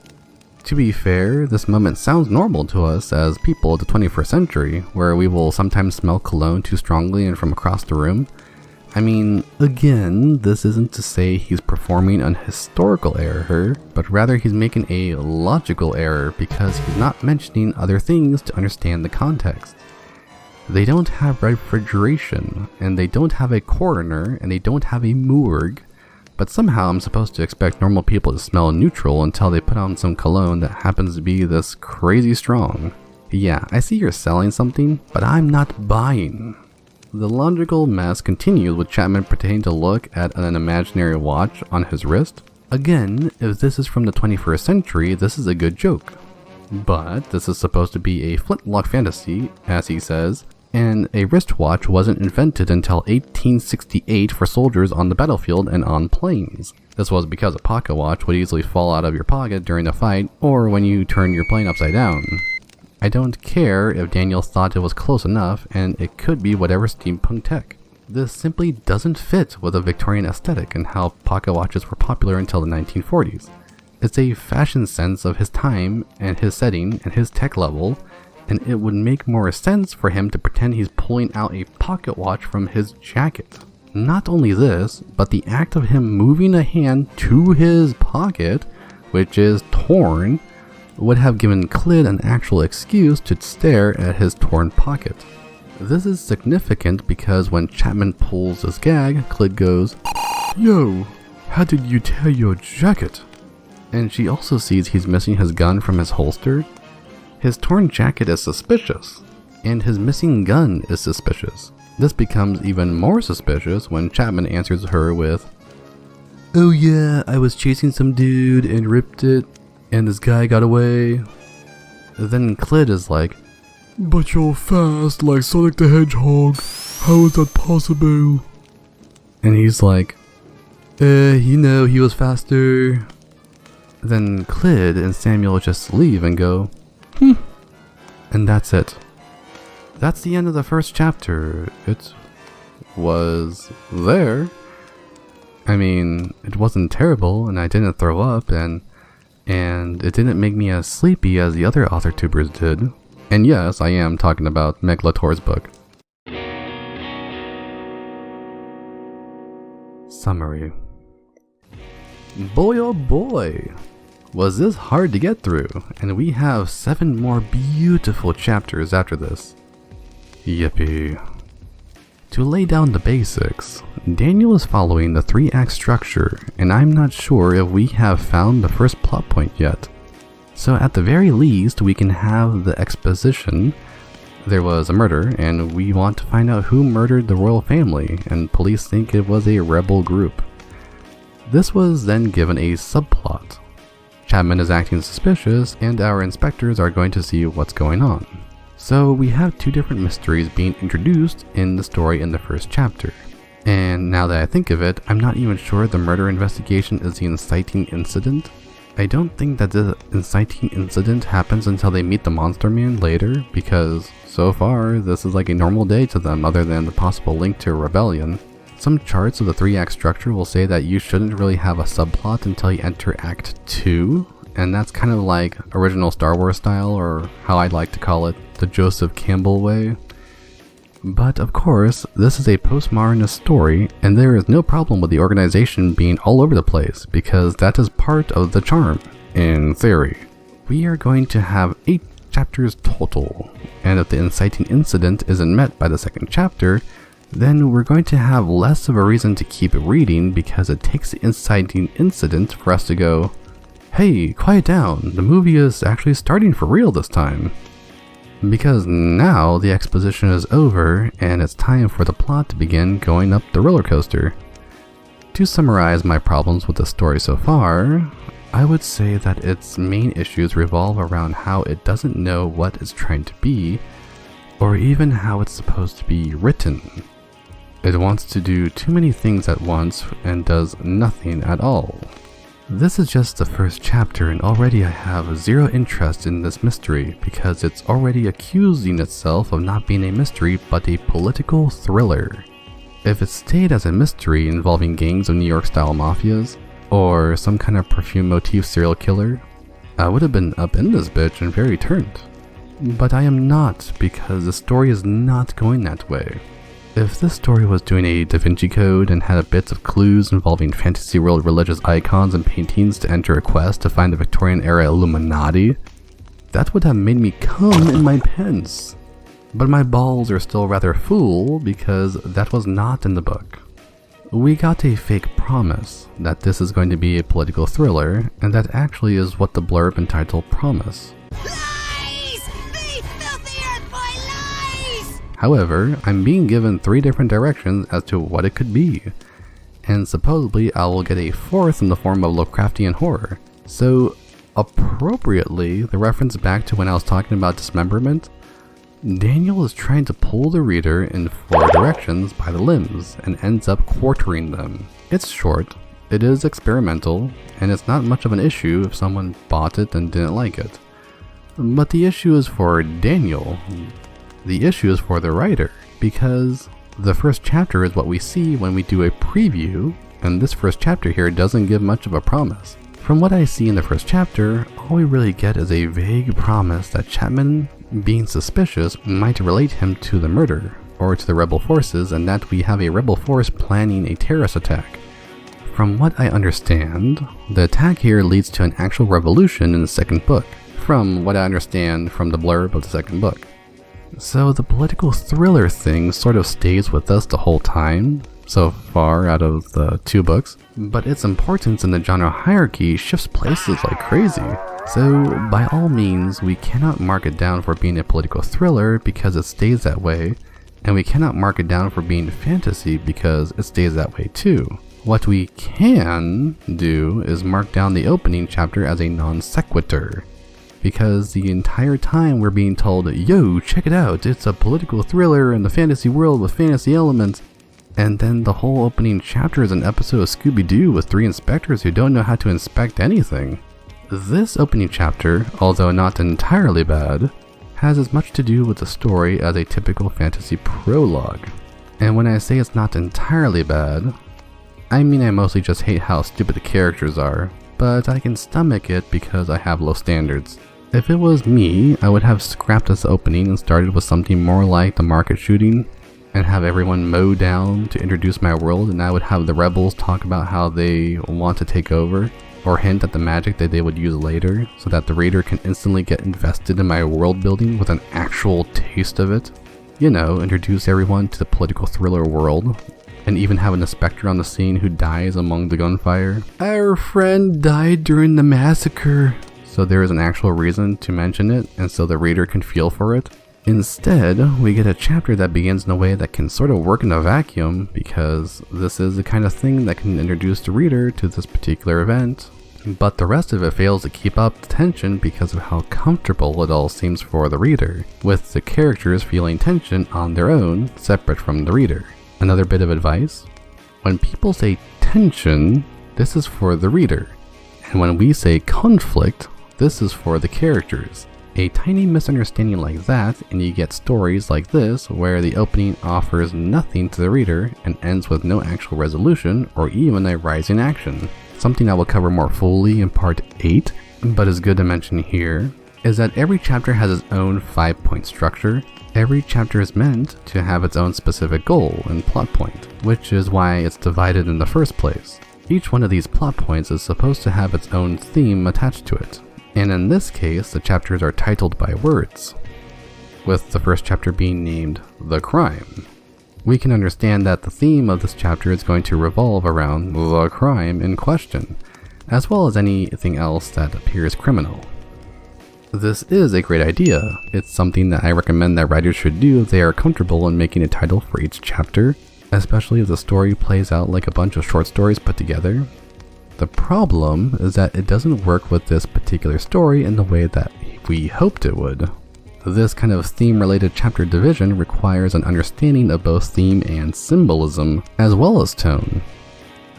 To be fair, this moment sounds normal to us as people of the 21st century, where we will sometimes smell cologne too strongly and from across the room. I mean, again, this isn't to say he's performing an historical error, but rather he's making a logical error because he's not mentioning other things to understand the context. They don't have refrigeration, and they don't have a coroner, and they don't have a morgue, but somehow I'm supposed to expect normal people to smell neutral until they put on some cologne that happens to be this crazy strong. Yeah, I see you're selling something, but I'm not buying. The logical mess continues with Chapman pretending to look at an imaginary watch on his wrist. Again, if this is from the 21st century, this is a good joke. But this is supposed to be a flintlock fantasy, as he says, and a wristwatch wasn't invented until 1868 for soldiers on the battlefield and on planes. This was because a pocket watch would easily fall out of your pocket during a fight or when you turn your plane upside down. I don't care if Daniel thought it was close enough, and it could be whatever steampunk tech. This simply doesn't fit with a Victorian aesthetic and how pocket watches were popular until the 1940s. It's a fashion sense of his time and his setting and his tech level, and it would make more sense for him to pretend he's pulling out a pocket watch from his jacket. Not only this, but the act of him moving a hand to his pocket, which is torn, would have given Clyd an actual excuse to stare at his torn pocket. This is significant because when Chapman pulls his gag, Clyd goes, Yo, how did you tear your jacket? And she also sees he's missing his gun from his holster. His torn jacket is suspicious, and his missing gun is suspicious. This becomes even more suspicious when Chapman answers her with, "Oh yeah, I was chasing some dude and ripped it, and this guy got away." Then Clyd is like, But you're fast like Sonic the Hedgehog. How is that possible? and he's like, he was faster. Then Clyd and Samuel just leave and go, and that's it. That's the end of the first chapter. It was there. I mean, it wasn't terrible, and I didn't throw up, and it didn't make me as sleepy as the other authortubers did. And yes, I am talking about Meg Latour's book. Summary. Boy oh boy, was this hard to get through, and we have 7 more beautiful chapters after this. Yippee. To lay down the basics, Daniel is following the 3-act structure, and I'm not sure if we have found the first plot point yet. So at the very least, we can have the exposition. There was a murder, and we want to find out who murdered the royal family, and police think it was a rebel group. This was then given a subplot. Chapman is acting suspicious, and our inspectors are going to see what's going on. So we have 2 different mysteries being introduced in the story in the first chapter. And now that I think of it, I'm not even sure the murder investigation is the inciting incident. I don't think that the inciting incident happens until they meet the Monster Man later, because so far this is like a normal day to them other than the possible link to a rebellion. Some charts of the 3-act structure will say that you shouldn't really have a subplot until you enter Act 2, and that's kind of like original Star Wars style, or how I'd like to call it, the Joseph Campbell way. But of course, this is a postmodernist story, and there is no problem with the organization being all over the place, because that is part of the charm, in theory. We are going to have 8 chapters total, and if the inciting incident isn't met by the second chapter, then we're going to have less of a reason to keep reading, because it takes the inciting incident for us to go, hey, quiet down, the movie is actually starting for real this time. Because now the exposition is over and it's time for the plot to begin going up the roller coaster. To summarize my problems with the story so far, I would say that its main issues revolve around how it doesn't know what it's trying to be, or even how it's supposed to be written. It wants to do too many things at once and does nothing at all. This is just the first chapter and already I have zero interest in this mystery because it's already accusing itself of not being a mystery but a political thriller. If it stayed as a mystery involving gangs of New York style mafias, or some kind of perfume motif serial killer, I would have been up in this bitch and very turned. But I am not, because the story is not going that way. If this story was doing a Da Vinci Code and had bits of clues involving fantasy world religious icons and paintings to enter a quest to find the Victorian era Illuminati, that would have made me come in my pants. But my balls are still rather full because that was not in the book. We got a fake promise that this is going to be a political thriller, and that actually is what the blurb entitled promise. Lies! They filthy earth boy lies! However, I'm being given 3 different directions as to what it could be, and supposedly I will get a 4th in the form of Lovecraftian horror. So, appropriately, the reference back to when I was talking about dismemberment, Daniel is trying to pull the reader in 4 directions by the limbs and ends up quartering them. It's short, it is experimental, and it's not much of an issue if someone bought it and didn't like it. But the issue is for Daniel. The issue is for the writer, because the first chapter is what we see when we do a preview, and this first chapter here doesn't give much of a promise. From what I see in the first chapter, all we really get is a vague promise that Chapman, being suspicious, might relate him to the murder, or to the rebel forces, and that we have a rebel force planning a terrorist attack. From what I understand, the attack here leads to an actual revolution in the second book, from what I understand from the blurb of the second book. So the political thriller thing sort of stays with us the whole time, so far out of the 2 books, but its importance in the genre hierarchy shifts places like crazy. So by all means, we cannot mark it down for being a political thriller because it stays that way, and we cannot mark it down for being fantasy because it stays that way too. What we can do is mark down the opening chapter as a non sequitur, because the entire time we're being told, yo, check it out, it's a political thriller in the fantasy world with fantasy elements, and then the whole opening chapter is an episode of Scooby-Doo with 3 inspectors who don't know how to inspect anything. This opening chapter, although not entirely bad, has as much to do with the story as a typical fantasy prologue. And when I say it's not entirely bad, I mean I mostly just hate how stupid the characters are, but I can stomach it because I have low standards. If it was me, I would have scrapped this opening and started with something more like the market shooting, and have everyone mow down to introduce my world, and I would have the rebels talk about how they want to take over, or hint at the magic that they would use later, so that the reader can instantly get invested in my world building with an actual taste of it. You know, introduce everyone to the political thriller world, and even have an inspector on the scene who dies among the gunfire. Our friend died during the massacre. So there is an actual reason to mention it, and so the reader can feel for it. Instead, we get a chapter that begins in a way that can sort of work in a vacuum, because this is the kind of thing that can introduce the reader to this particular event, but the rest of it fails to keep up the tension because of how comfortable it all seems for the reader, with the characters feeling tension on their own, separate from the reader. Another bit of advice: when people say tension, this is for the reader, and when we say conflict, this is for the characters. A tiny misunderstanding like that, and you get stories like this where the opening offers nothing to the reader and ends with no actual resolution or even a rising action. Something I will cover more fully in part 8, but is good to mention here, is that every chapter has its own 5-point structure. Every chapter is meant to have its own specific goal and plot point, which is why it's divided in the first place. Each one of these plot points is supposed to have its own theme attached to it. And in this case, the chapters are titled by words, with the first chapter being named The Crime. We can understand that the theme of this chapter is going to revolve around the crime in question, as well as anything else that appears criminal. This is a great idea. It's something that I recommend that writers should do if they are comfortable in making a title for each chapter, especially if the story plays out like a bunch of short stories put together. The problem is that it doesn't work with this particular story in the way that we hoped it would. This kind of theme-related chapter division requires an understanding of both theme and symbolism, as well as tone.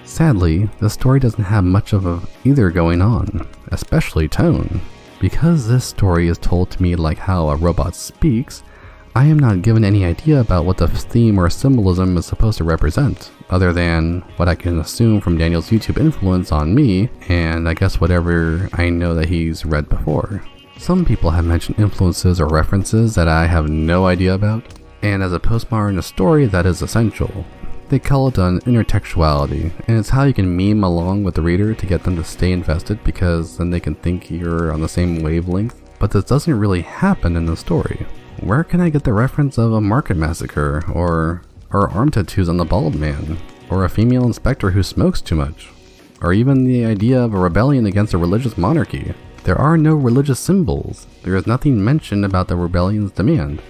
Sadly, the story doesn't have much of either going on, especially tone. Because this story is told to me like how a robot speaks, I am not given any idea about what the theme or symbolism is supposed to represent, other than what I can assume from Daniel's YouTube influence on me, and I guess whatever I know that he's read before. Some people have mentioned influences or references that I have no idea about, and as a postmodernist story that is essential. They call it an intertextuality, and it's how you can meme along with the reader to get them to stay invested because then they can think you're on the same wavelength, but this doesn't really happen in the story. Where can I get the reference of a market massacre, or arm tattoos on the bald man, or a female inspector who smokes too much, or even the idea of a rebellion against a religious monarchy? There are no religious symbols. There is nothing mentioned about the rebellion's demand.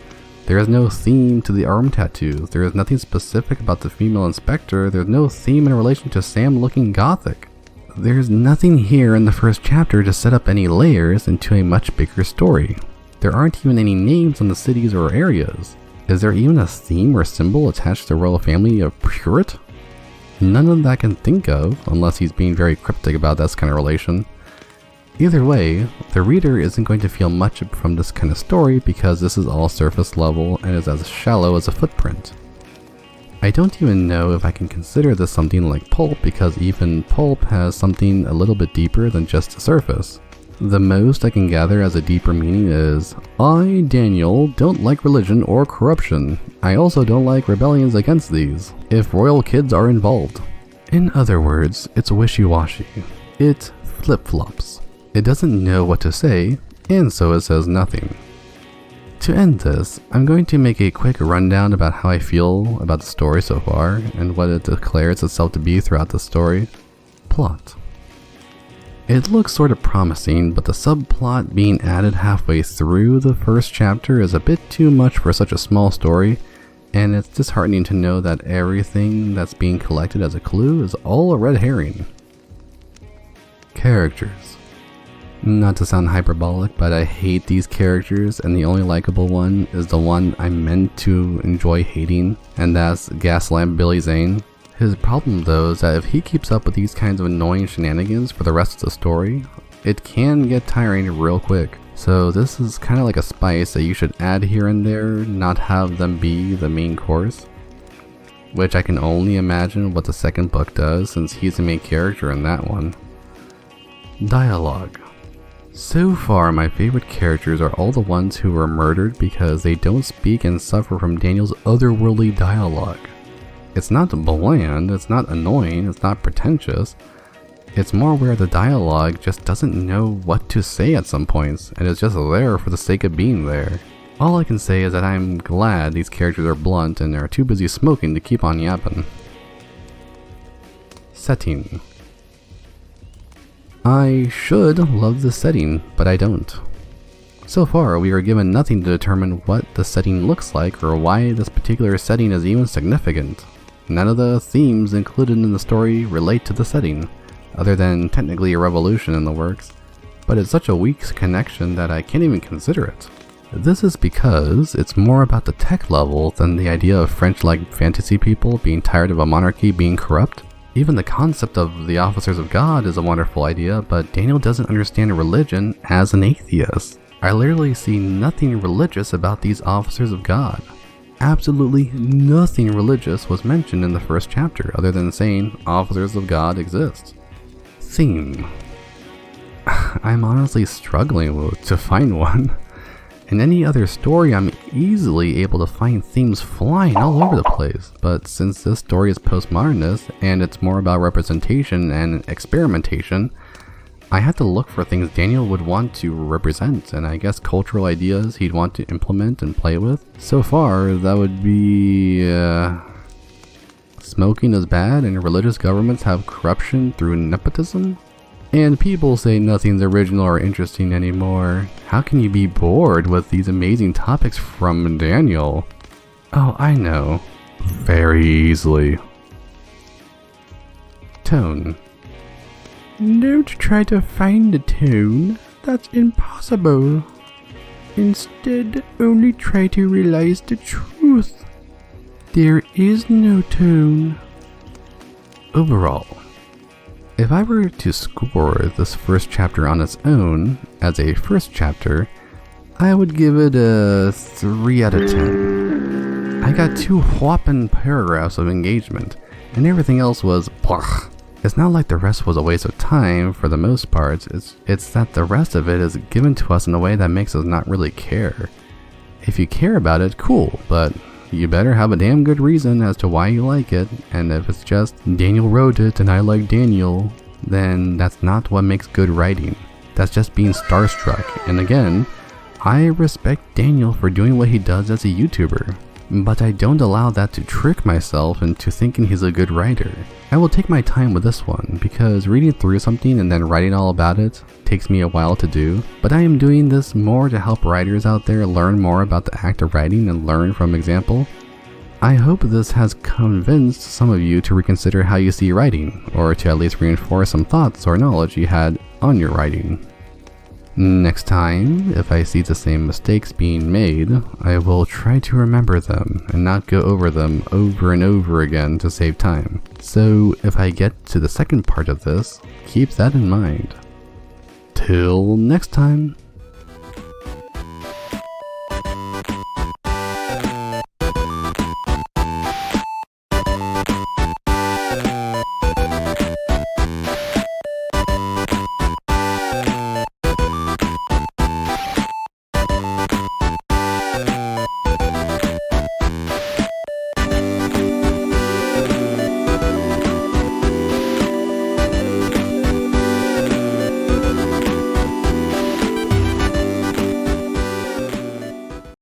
There is no theme to the arm tattoos. There is nothing specific about the female inspector. There's no theme in relation to Sam looking gothic. There's nothing here in the first chapter to set up any layers into a much bigger story. There aren't even any names on the cities or areas. Is there even a theme or symbol attached to the royal family of Pruitt? None of that I can think of, unless he's being very cryptic about this kind of relation. Either way, the reader isn't going to feel much from this kind of story because this is all surface level and is as shallow as a footprint. I don't even know if I can consider this something like pulp because even pulp has something a little bit deeper than just the surface. The most I can gather as a deeper meaning is, I, Daniel, don't like religion or corruption. I also don't like rebellions against these, if royal kids are involved. In other words, it's wishy-washy. It flip-flops. It doesn't know what to say, and so it says nothing. To end this, I'm going to make a quick rundown about how I feel about the story so far, and what it declares itself to be throughout the story. Plot. It looks sort of promising, but the subplot being added halfway through the first chapter is a bit too much for such a small story, and it's disheartening to know that everything that's being collected as a clue is all a red herring. Characters. Not to sound hyperbolic, but I hate these characters, and the only likable one is the one I'm meant to enjoy hating, and that's Gaslamp Billy Zane. His problem though is that if he keeps up with these kinds of annoying shenanigans for the rest of the story, it can get tiring real quick. So this is kind of like a spice that you should add here and there, not have them be the main course. Which I can only imagine what the second book does, since he's the main character in that one. Dialogue. So far, my favorite characters are all the ones who were murdered because they don't speak and suffer from Daniel's otherworldly dialogue. It's not bland, it's not annoying, it's not pretentious. It's more where the dialogue just doesn't know what to say at some points, and is just there for the sake of being there. All I can say is that I'm glad these characters are blunt and are too busy smoking to keep on yapping. Setting. I should love the setting, but I don't. So far, we are given nothing to determine what the setting looks like or why this particular setting is even significant. None of the themes included in the story relate to the setting, other than technically a revolution in the works, but it's such a weak connection that I can't even consider it. This is because it's more about the tech level than the idea of French-like fantasy people being tired of a monarchy being corrupt. Even the concept of the officers of God is a wonderful idea, but Daniel doesn't understand religion as an atheist. I literally see nothing religious about these officers of God. Absolutely nothing religious was mentioned in the first chapter, other than saying officers of God exist. Theme. I'm honestly struggling to find one. In any other story, I'm easily able to find themes flying all over the place, but since this story is postmodernist, and it's more about representation and experimentation, I had to look for things Daniel would want to represent, and I guess cultural ideas he'd want to implement and play with. So far, that would be, smoking is bad and religious governments have corruption through nepotism? And people say nothing's original or interesting anymore. How can you be bored with these amazing topics from Daniel? Oh, I know. Very easily. Tone. Don't try to find a tone. That's impossible. Instead, only try to realize the truth. There is no tone. Overall, if I were to score this first chapter on its own as a first chapter, I would give it a 3 out of 10. I got 2 whopping paragraphs of engagement, and everything else was blah. It's not like the rest was a waste of time for the most part, it's that the rest of it is given to us in a way that makes us not really care. If you care about it, cool, but you better have a damn good reason as to why you like it, and if it's just Daniel wrote it and I like Daniel, then that's not what makes good writing. That's just being starstruck, and again, I respect Daniel for doing what he does as a YouTuber. But I don't allow that to trick myself into thinking he's a good writer. I will take my time with this one, because reading through something and then writing all about it takes me a while to do, but I am doing this more to help writers out there learn more about the act of writing and learn from example. I hope this has convinced some of you to reconsider how you see writing, or to at least reinforce some thoughts or knowledge you had on your writing. Next time, if I see the same mistakes being made, I will try to remember them and not go over them over and over again to save time. So if I get to the second part of this, keep that in mind. Till next time.